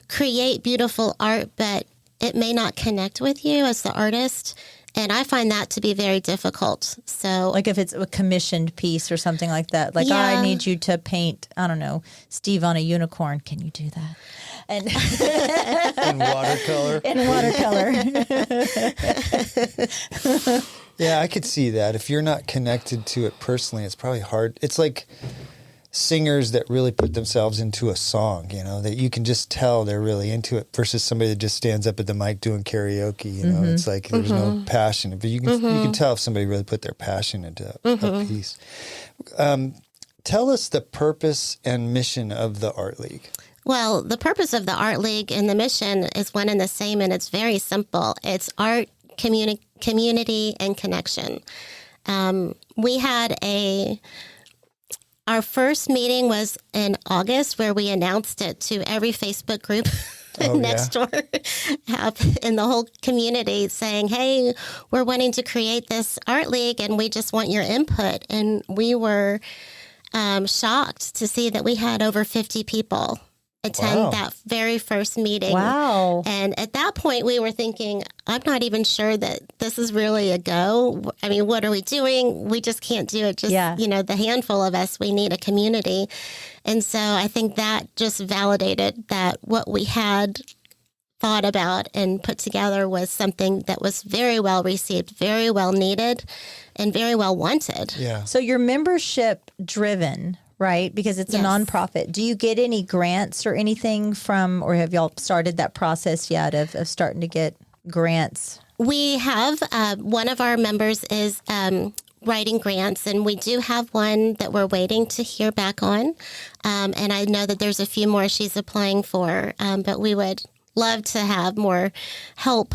create beautiful art, but it may not connect with you as the artist. And I find that to be very difficult. So, like if it's a commissioned piece or something like that, like I need you to paint, I don't know, Steve on a unicorn. Can you do that? And in watercolor. Yeah, I could see that. If you're not connected to it personally, it's probably hard. It's like singers that really put themselves into a song, that you can just tell they're really into it versus somebody that just stands up at the mic doing karaoke, It's like there's no passion. But you can tell if somebody really put their passion into a piece. Tell us the purpose and mission of the Art League. Well, the purpose of the Art League and the mission is one and the same, and it's very simple. It's art, community, and connection. We had our first meeting was in August, where we announced it to every Facebook group next door in the whole community, saying, hey, we're wanting to create this Art League and we just want your input. And we were shocked to see that we had over 50 people attend that very first meeting. Wow. And at that point, we were thinking, I'm not even sure that this is really a go. I mean, what are we doing? We just can't do it. Just, the handful of us, we need a community. And so I think that just validated that what we had thought about and put together was something that was very well received, very well needed, and very well wanted. Yeah. So you're membership driven, right? Because it's a nonprofit. Do you get any grants or anything from, or have y'all started that process yet of starting to get grants? We have. One of our members is writing grants, and we do have one that we're waiting to hear back on. And I know that there's a few more she's applying for, but we would love to have more help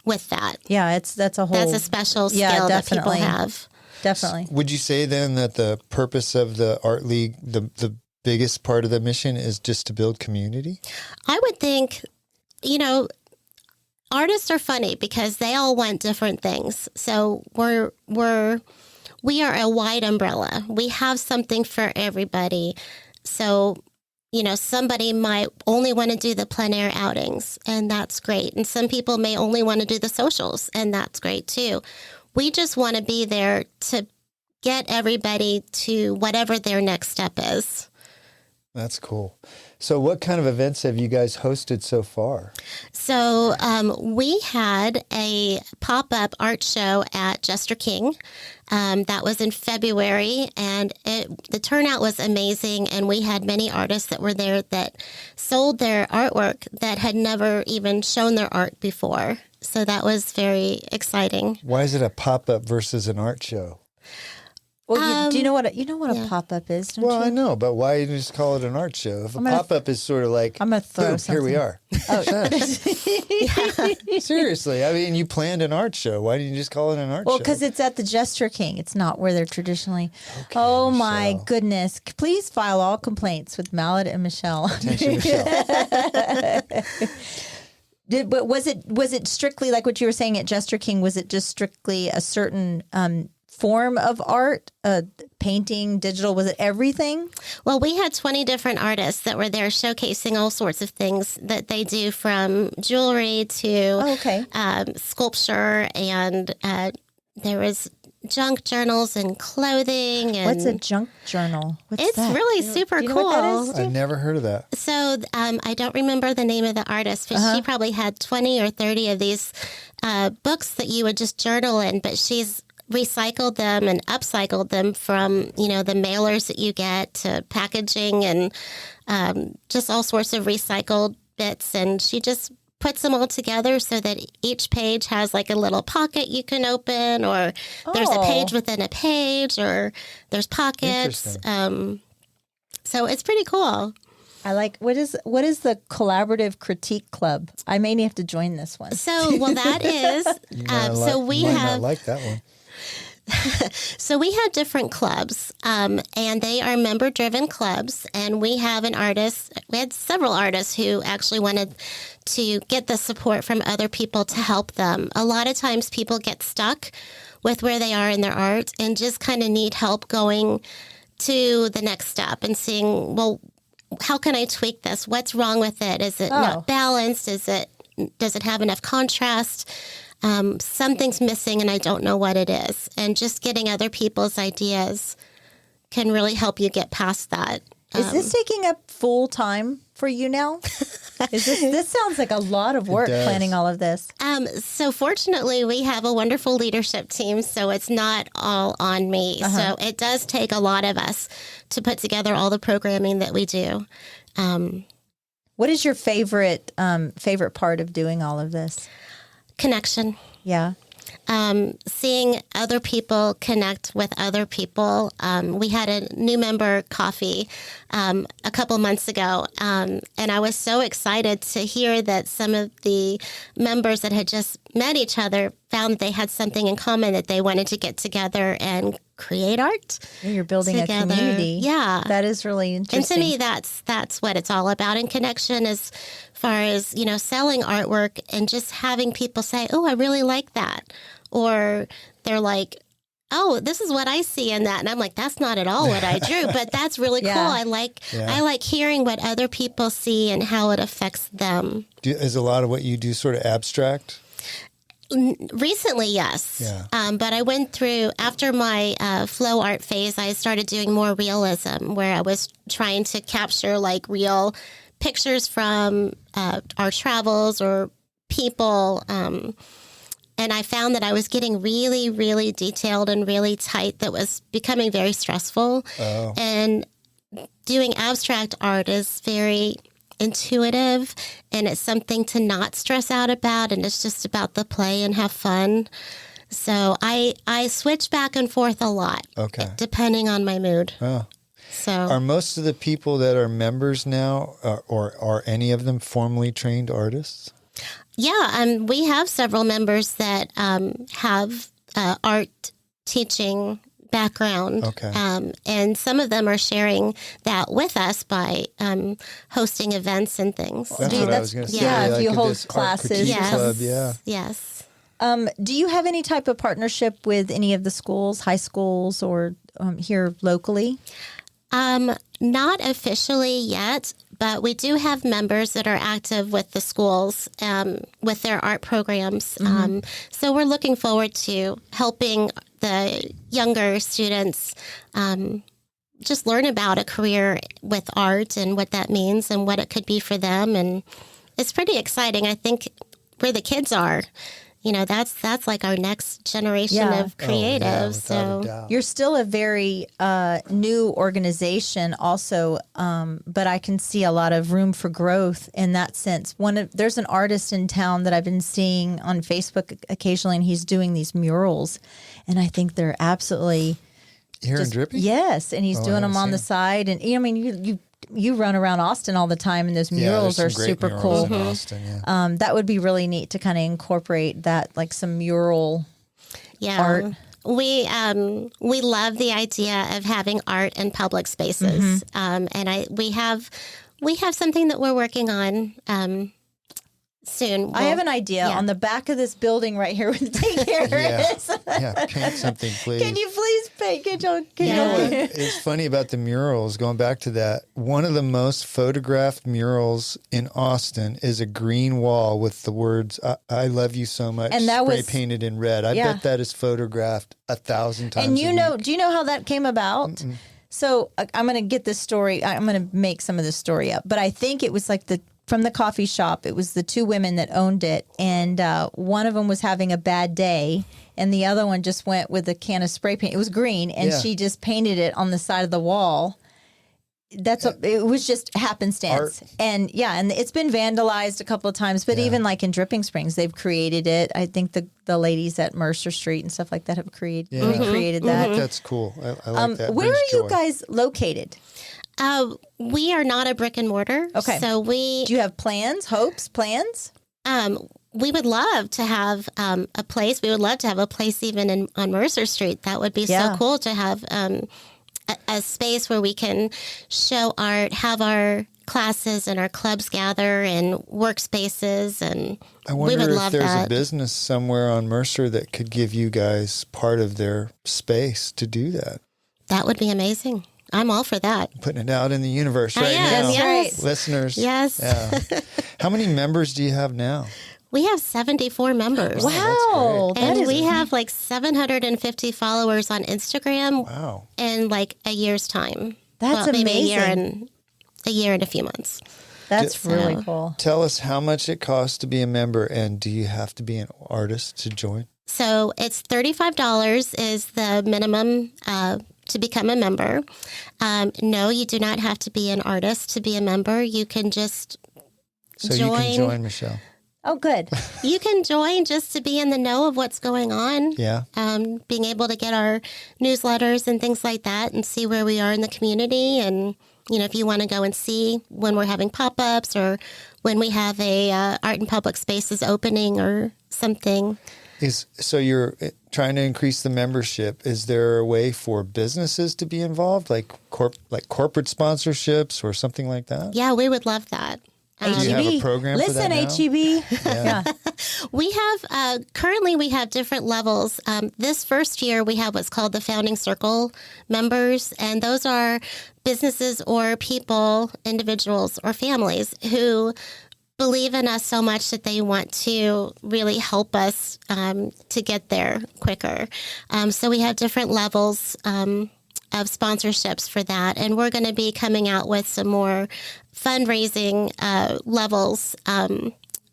with that. Yeah, that's a special skill that people have. Definitely. Would you say then that the purpose of the Art League, the biggest part of the mission is just to build community? I would think, artists are funny because they all want different things. So we are a wide umbrella. We have something for everybody. So, somebody might only want to do the plein air outings, and that's great. And some people may only want to do the socials, and that's great too. We just want to be there to get everybody to whatever their next step is. That's cool. So what kind of events have you guys hosted so far? So we had a pop-up art show at Jester King. That was in February, and the turnout was amazing, and we had many artists that were there that sold their artwork that had never even shown their art before. So that was very exciting. Why is it a pop-up versus an art show? Well, do you know what a pop-up is? Don't you? I know, but why you just call it an art show? If a pop-up is sort of like, I'm gonna throw something. Here we are. Oh, seriously. I mean, you planned an art show. Why didn't you just call it an art show? Well, because it's at the Jester King. It's not where they're traditionally. Okay, oh my goodness! Please file all complaints with Mallett and Michelle. Attention, Michelle. Was it strictly like what you were saying at Jester King? Was it just strictly a certain form of art, painting, digital? Was it everything? Well, we had 20 different artists that were there showcasing all sorts of things that they do, from jewelry to sculpture, and there was junk journals and clothing. And what's a junk journal? What's that? Really super cool. What that is, I've never heard of that. So I don't remember the name of the artist, but she probably had 20 or 30 of these books that you would just journal in, but she's recycled them and upcycled them from, the mailers that you get to packaging and just all sorts of recycled bits. And she just puts them all together so that each page has like a little pocket you can open, or there's a page within a page, or there's pockets. So it's pretty cool. I like, what is the Collaborative Critique Club? I may have to join this one. So, that is, we have, like that one. So we have different clubs, and they are member-driven clubs, and we had several artists who actually wanted to get the support from other people to help them. A lot of times people get stuck with where they are in their art and just kind of need help going to the next step and seeing, well, how can I tweak this? What's wrong with it? Is it not balanced? Does it have enough contrast? Something's missing and I don't know what it is. And just getting other people's ideas can really help you get past that. Is this taking up full time for you now? This sounds like a lot of work planning all of this. So fortunately, we have a wonderful leadership team, so it's not all on me. So it does take a lot of us to put together all the programming that we do. What is your favorite part of doing all of this? Connection. Yeah. Seeing other people connect with other people. We had a new member coffee a couple months ago, and I was so excited to hear that some of the members that had just met each other found that they had something in common, that they wanted to get together and create art. You're building together. A community. Yeah. That is really interesting. And to me, that's what it's all about. And connection as far as, selling artwork and just having people say, oh, I really like that. Or they're like, oh, this is what I see in that. And I'm like, that's not at all what I drew, but that's really cool. I like hearing what other people see and how it affects them. Is a lot of what you do sort of abstract? Recently, yes. Yeah. But I went through, after my flow art phase, I started doing more realism, where I was trying to capture like real pictures from our travels or people. And I found that I was getting really, really detailed and really tight. That was becoming very stressful. Oh. And doing abstract art is very intuitive, and it's something to not stress out about, and it's just about the play and have fun. So I switch back and forth a lot, depending on my mood. Oh. So are most of the people that are members now, or are any of them formally trained artists? Yeah, we have several members that have art teaching background. Okay. And some of them are sharing that with us by hosting events and things. That's what I was going to say. Yeah, if you hold this art classes. critique Yes. club, yeah. Yes. Do you have any type of partnership with any of the schools, high schools, or here locally? Not officially yet, but we do have members that are active with the schools with their art programs. So we're looking forward to helping the younger students just learn about a career with art and what that means and what it could be for them. And it's pretty exciting. I think where the kids are, that's like our next generation of creatives. So you're still a very new organization also, but I can see a lot of room for growth in that sense. There's an artist in town that I've been seeing on Facebook occasionally, and he's doing these murals, and I think they're absolutely here in Dripping. Yes, and he's doing them on the side, and you run around Austin all the time, and those murals are super cool. In Austin, that would be really neat to kind of incorporate that, like some mural art. We love the idea of having art in public spaces, and we have something that we're working on. Soon. I have an idea on the back of this building right here with the daycare. Paint something, please. Can you please paint? You know what? It's funny about the murals, going back to that. One of the most photographed murals in Austin is a green wall with the words, I love you so much, and that was painted in red. I bet that is photographed 1,000 times And do you know how that came about? Mm-mm. So I'm going to get this story. I'm going to make some of this story up. But I think it was like from the coffee shop, it was the two women that owned it, and one of them was having a bad day, and the other one just went with a can of spray paint. It was green, and she just painted it on the side of the wall. It was just happenstance. Art. And it's been vandalized a couple of times, but even like in Dripping Springs, they've created it. I think the ladies at Mercer Street and stuff like that have created that. That's cool. I like that. Where are you guys located? We are not a brick and mortar. Okay. So do you have plans? We would love to have a place. We would love to have a place even on Mercer Street. That would be so cool to have a space where we can show art, have our classes and our clubs gather and workspaces, and I wonder we would if love there's that. a business somewhere on Mercer that could give you guys part of their space to do that. That would be amazing. I'm all for that. Putting it out in the universe I right am, now. yes. Listeners. Yes. Yeah. How many members do you have now? We have 74 members. Wow. And we have like 750 followers on Instagram Wow. in like a year's time. That's maybe amazing. a year and a few months. That's really cool. Tell us how much it costs to be a member, and do you have to be an artist to join? So it's $35 is the minimum to become a member. No, you do not have to be an artist to be a member. You can just So join. you can join, Michelle. Oh, good. You can join just to be in the know of what's going on. Yeah. Being able to get our newsletters and things like that and see where we are in the community. And, you know, if you want to go and see when we're having pop-ups or when we have a art and public spaces opening or something. So you're trying to increase the membership. Is there a way for businesses to be involved, like corporate sponsorships or something like that? Yeah, we would love that. Do you have a program for that now? Listen, HEB. Yeah. We have, currently we have different levels. This first year we have what's called the Founding Circle members, and those are businesses or people, individuals or families who believe in us so much that they want to really help us to get there quicker. So we have different levels of sponsorships for that. And we're going to be coming out with some more fundraising levels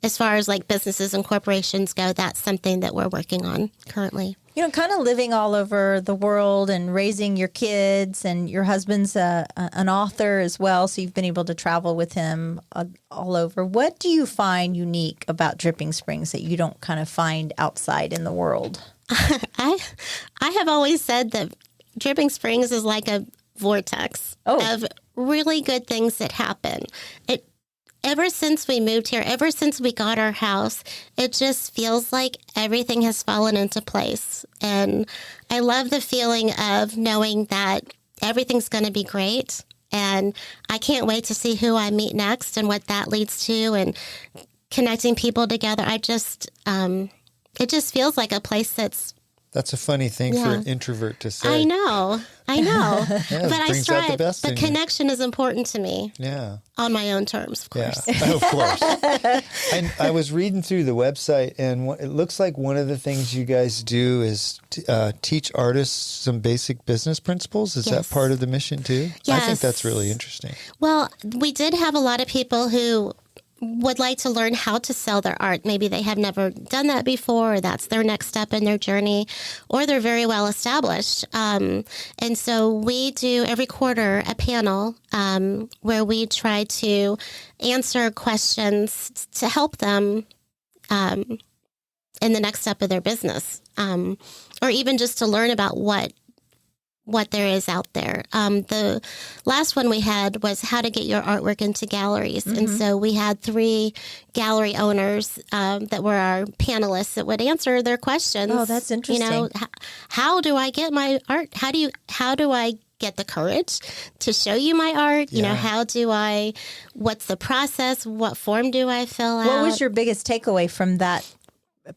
as far as like businesses and corporations go. That's something that we're working on currently. You know, kind of living all over the world and raising your kids, and your husband's an author as well, so you've been able to travel with him all over. What do you find unique about Dripping Springs that you don't kind of find outside in the world? I have always said that Dripping Springs is like a vortex of really good things that happen. Ever since we moved here, ever since we got our house, it just feels like everything has fallen into place. And I love the feeling of knowing that everything's going to be great. And I can't wait to see who I meet next and what that leads to, and connecting people together. It just feels like a place That's a funny thing for an introvert to say. I know. Yeah, but I strive. The in connection is important to me. Yeah. On my own terms, of course. Yeah, of course. And I was reading through the website, and it looks like one of the things you guys do is teach artists some basic business principles. Is that part of the mission too? Yes. I think that's really interesting. Well, we did have a lot of people who would like to learn how to sell their art. Maybe they have never done that before, or that's their next step in their journey, or they're very well established. And so we do every quarter a panel where we try to answer questions to help them in the next step of their business, or even just to learn about what there is out there. The last one we had was how to get your artwork into galleries. Mm-hmm. And so we had 3 gallery owners that were our panelists that would answer their questions. Oh, that's interesting. You know, how do I get my art? How do I get the courage to show you my art? You know, what's the process? What form do I fill out? What was your biggest takeaway from that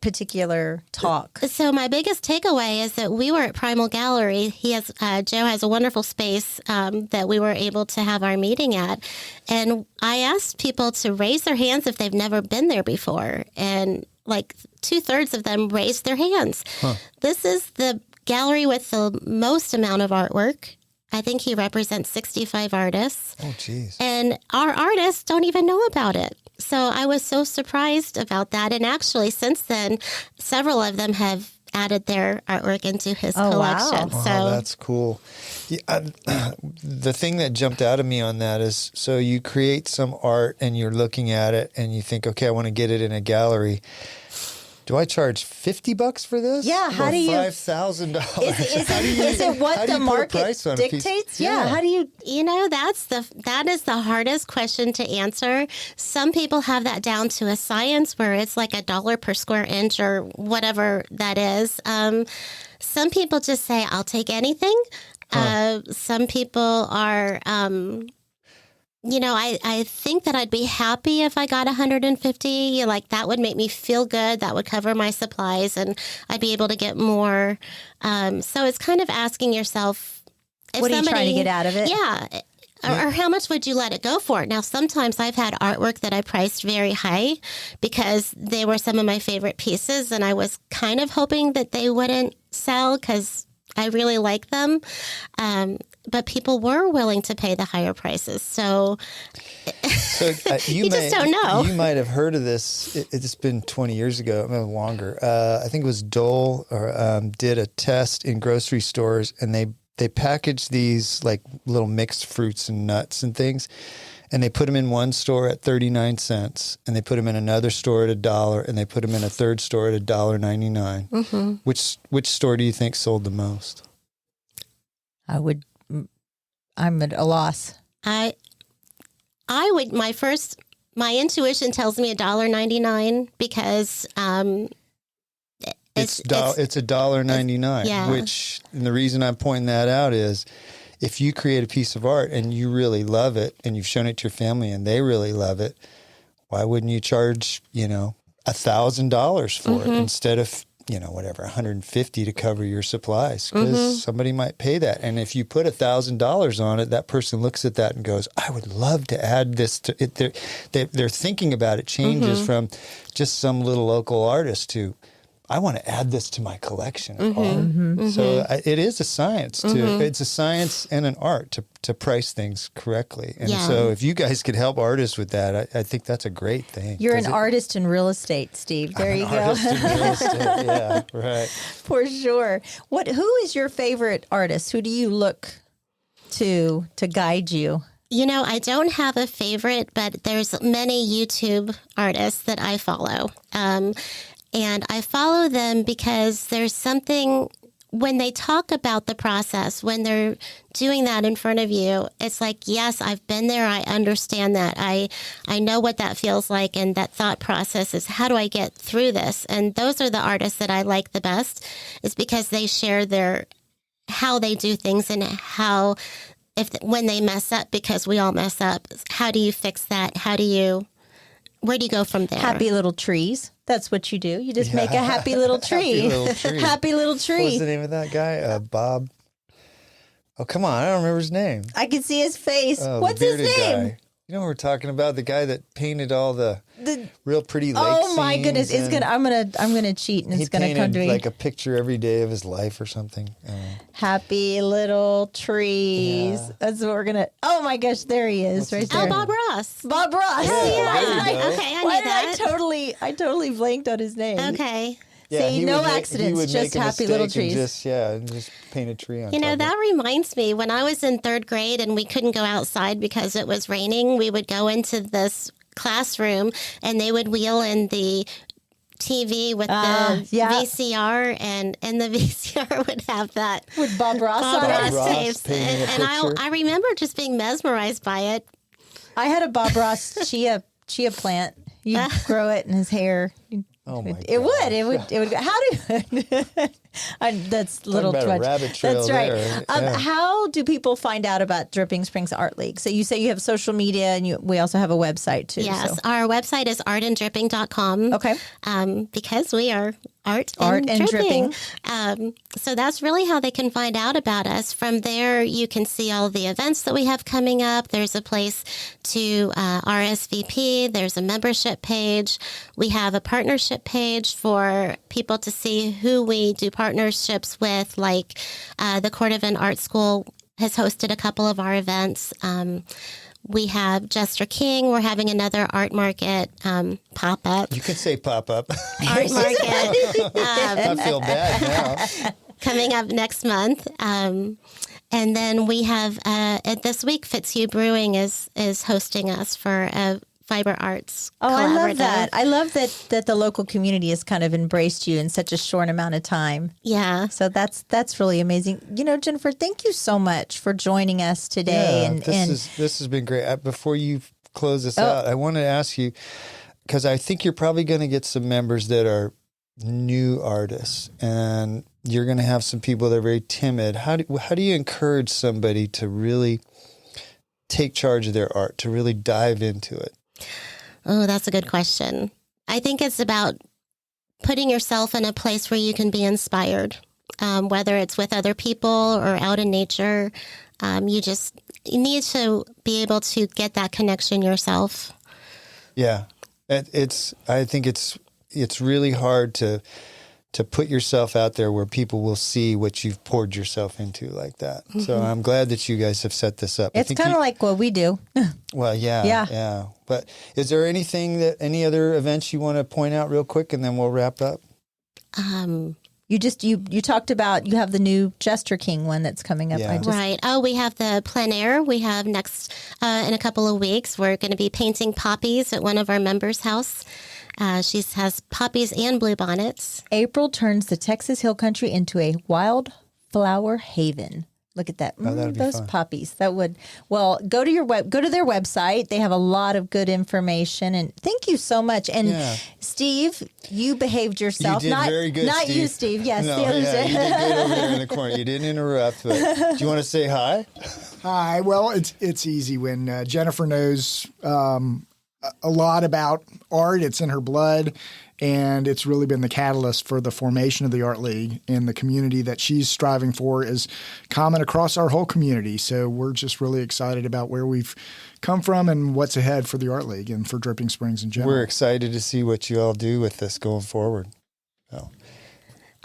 particular talk? So my biggest takeaway is that we were at Primal Gallery. Joe has a wonderful space that we were able to have our meeting at, and I asked people to raise their hands if they've never been there before, and like 2/3 of them raised their hands. Huh. This is the gallery with the most amount of artwork. I think he represents 65 artists. Oh, geez. And our artists don't even know about it. So I was so surprised about that. And actually, since then, several of them have added their artwork into his collection. Wow. So that's cool. Yeah, the thing that jumped out of me on that is, so you create some art and you're looking at it and you think, okay, I want to get it in a gallery. Do I charge $50 for this? Yeah, how or do you? $5,000. Is it what the market dictates? Yeah. How do you? You know, that is the hardest question to answer. Some people have that down to a science where it's like $1 per square inch or whatever that is. Some people just say, "I'll take anything." Some people are. I think that I'd be happy if I got 150. Like that would make me feel good. That would cover my supplies and I'd be able to get more. So it's kind of asking yourself, what are you trying to get out of it? Yeah. Or how much would you let it go for? Now, sometimes I've had artwork that I priced very high because they were some of my favorite pieces, and I was kind of hoping that they wouldn't sell because I really like them. But people were willing to pay the higher prices. So you just don't know. You might have heard of this. It's been 20 years ago, maybe longer. I think it was Dole did a test in grocery stores, and they packaged these like little mixed fruits and nuts and things, and they put them in one store at 39 cents, and they put them in another store at $1, and they put them in a third store at $1.99. Mm-hmm. Which store do you think sold the most? I'm at a loss. I would. My intuition tells me $1.99 because it's $1.99. Yeah. Which, and the reason I'm pointing that out is, if you create a piece of art and you really love it, and you've shown it to your family and they really love it, why wouldn't you charge $1,000 for it instead of whatever, $150 to cover your supplies? Because somebody might pay that. And if you put $1,000 on it, that person looks at that and goes, I would love to add this to it. They're thinking about it changes from just some little local artist to, I want to add this to my collection of art. So it is a science. It's a science and an art to price things correctly. And so if you guys could help artists with that, I think that's a great thing. You're an artist in real estate, Steve. There you go. Artist in real estate. Yeah, right. For sure. Who is your favorite artist? Who do you look to guide you? I don't have a favorite, but there's many YouTube artists that I follow. And I follow them because there's something, when they talk about the process, when they're doing that in front of you, it's like, yes, I've been there. I understand that. I know what that feels like. And that thought process is, how do I get through this? And those are the artists that I like the best, is because they share how they do things and how, when they mess up, because we all mess up, how do you fix that? Where do you go from there? Happy little trees. That's what you do. You just make a happy little tree. Happy little tree. Happy little tree. What's the name of that guy? Bob. Oh, come on. I don't remember his name. I can see his face. What's his name? Guy. You know what we're talking about? The guy that painted all the real pretty lake scenes. Oh my goodness! I'm gonna cheat, and it's gonna come to me. Like a picture every day of his life or something. Happy little trees. Yeah. That's what we're gonna. Oh my gosh! There he is, right there. Oh, Bob Ross. Bob Ross. Yeah. Okay, I knew that. I totally blanked on his name. Okay. Yeah, see, no accidents, just happy little trees. Just paint a tree on top. That reminds me, when I was in third grade and we couldn't go outside because it was raining, we would go into this classroom and they would wheel in the TV with the VCR, and the VCR would have that. With Bob Ross on it. Tapes. And I remember just being mesmerized by it. I had a Bob Ross chia plant. You grow it in his hair. Oh my God. It would. How do that's little twitch. Rabbit trail. That's right. There. How do people find out about Dripping Springs Art League? So you say you have social media, and we also have a website too. Yes, our website is artanddripping.com. Okay. Because we are art and dripping. So that's really how they can find out about us. From there, you can see all the events that we have coming up. There's a place to RSVP. There's a membership page. We have a partnership page for people to see who we do partnerships with, like the Cordovan Art School has hosted a couple of our events. We have Jester King. We're having another art market pop-up. You can say pop-up. Art market. I feel bad now. Coming up next month. And then we have, this week, Fitzhugh Brewing is hosting us for a Fiber Arts collaborative. I love that. I love that the local community has kind of embraced you in such a short amount of time. Yeah. So that's really amazing. Jennifer, thank you so much for joining us today. Yeah, this has been great. Before you close this out, I want to ask you, because I think you're probably going to get some members that are new artists, and you're going to have some people that are very timid. How do you encourage somebody to really take charge of their art, to really dive into it? Oh, that's a good question. I think it's about putting yourself in a place where you can be inspired, whether it's with other people or out in nature. You need to be able to get that connection yourself. Yeah. I think it's really hard to put yourself out there where people will see what you've poured yourself into like that. Mm-hmm. So I'm glad that you guys have set this up. It's kind of like what we do. Well, yeah. But is there any other events you want to point out real quick, and then we'll wrap up? You talked about, you have the new Jester King one that's coming up. Yeah. Right. Oh, we have the plein air. We have next, in a couple of weeks, we're going to be painting poppies at one of our members' house. She has poppies and bluebonnets. April turns the Texas Hill Country into a wildflower haven. Look at that. Those fun. Poppies. That would, go to their website. They have a lot of good information. And thank you so much. And Steve, you behaved yourself. You did very good, not Steve. You, Steve. Yes. No, you did good over there in the corner. You didn't interrupt. But do you want to say hi? Hi. Well, it's easy when Jennifer knows a lot about art. It's in her blood. And it's really been the catalyst for the formation of the Art League, and the community that she's striving for is common across our whole community. So we're just really excited about where we've come from and what's ahead for the Art League and for Dripping Springs in general. We're excited to see what you all do with this going forward. So.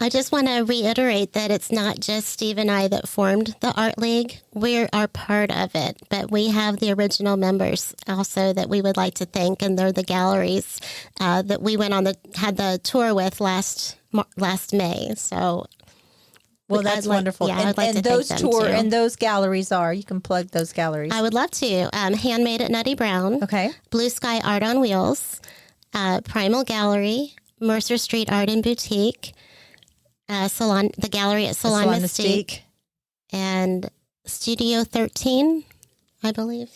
I just want to reiterate that it's not just Steve and I that formed the Art League. We are part of it, but we have the original members also that we would like to thank, and they're the galleries that we had the tour with last May. So, that's wonderful. Yeah, I'd like to those thank them too. And those galleries you can plug those galleries. I would love to. Handmade at Nutty Brown. Okay. Blue Sky Art on Wheels, Primal Gallery, Mercer Street Art and Boutique. The gallery at Salon Mystique, and Studio 13, I believe.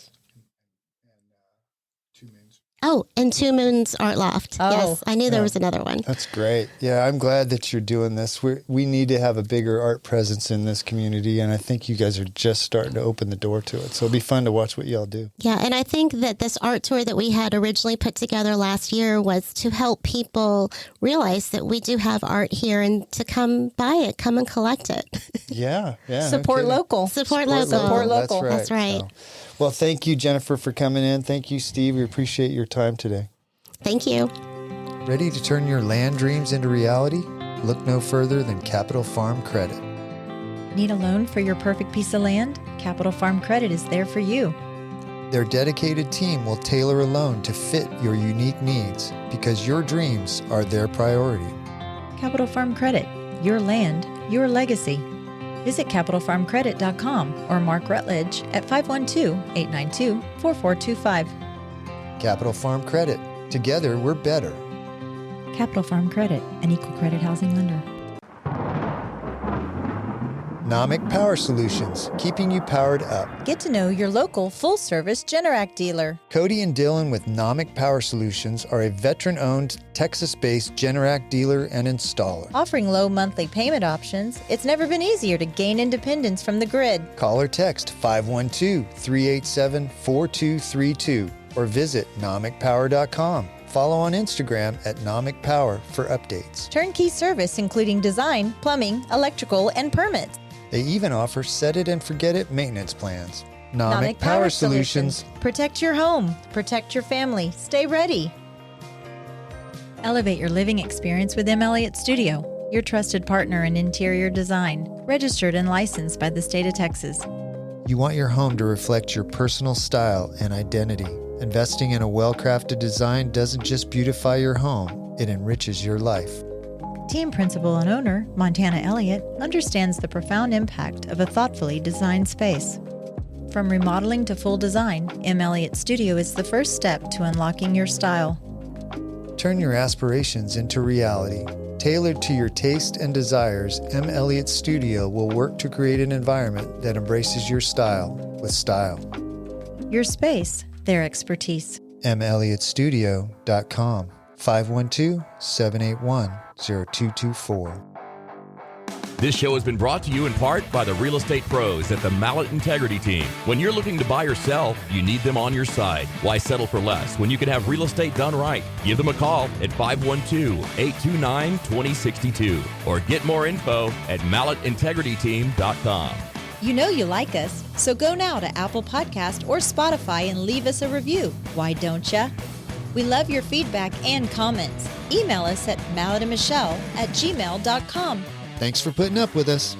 And Two Moons Art Loft. Yes, I knew there was another one. That's great. Yeah, I'm glad that you're doing this. We need to have a bigger art presence in this community, and I think you guys are just starting to open the door to it. So it'll be fun to watch what y'all do. Yeah, and I think that this art tour that we had originally put together last year was to help people realize that we do have art here and to come buy it, come and collect it. Yeah. Support local. Support local. That's right. So. Well, thank you, Jennifer, for coming in. Thank you, Steve. We appreciate your time today. Thank you. Ready to turn your land dreams into reality? Look no further than Capital Farm Credit. Need a loan for your perfect piece of land? Capital Farm Credit is there for you. Their dedicated team will tailor a loan to fit your unique needs because your dreams are their priority. Capital Farm Credit. Your land, your legacy. Visit CapitalFarmCredit.com or Mark Rutledge at 512-892-4425. Capital Farm Credit. Together, we're better. Capital Farm Credit, an equal credit housing lender. Nomic Power Solutions, keeping you powered up. Get to know your local full-service Generac dealer. Cody and Dylan with Nomic Power Solutions are a veteran-owned, Texas-based Generac dealer and installer. Offering low monthly payment options, it's never been easier to gain independence from the grid. Call or text 512-387-4232 or visit nomicpower.com. Follow on Instagram at Nomic Power for updates. Turnkey service including design, plumbing, electrical, and permits. They even offer set-it-and-forget-it maintenance plans. Nomic Power Solutions. Protect your home. Protect your family. Stay ready. Elevate your living experience with M. Elliott Studio, your trusted partner in interior design, registered and licensed by the state of Texas. You want your home to reflect your personal style and identity. Investing in a well-crafted design doesn't just beautify your home, it enriches your life. Team principal and owner, Montana Elliott, understands the profound impact of a thoughtfully designed space. From remodeling to full design, M. Elliott Studio is the first step to unlocking your style. Turn your aspirations into reality. Tailored to your taste and desires, M. Elliott Studio will work to create an environment that embraces your style with style. Your space, their expertise. melliotstudio.com 512-781-0224. This show has been brought to you in part by the real estate pros at the Mallett Integrity Team. When you're looking to buy or sell, you need them on your side. Why settle for less when you can have real estate done right? Give them a call at 512-829-2062 or get more info at mallettintegrityteam.com. You know you like us, so go now to Apple Podcast or Spotify and leave us a review. Why don't ya? We love your feedback and comments. Email us at mallettandmichelle@gmail.com. Thanks for putting up with us.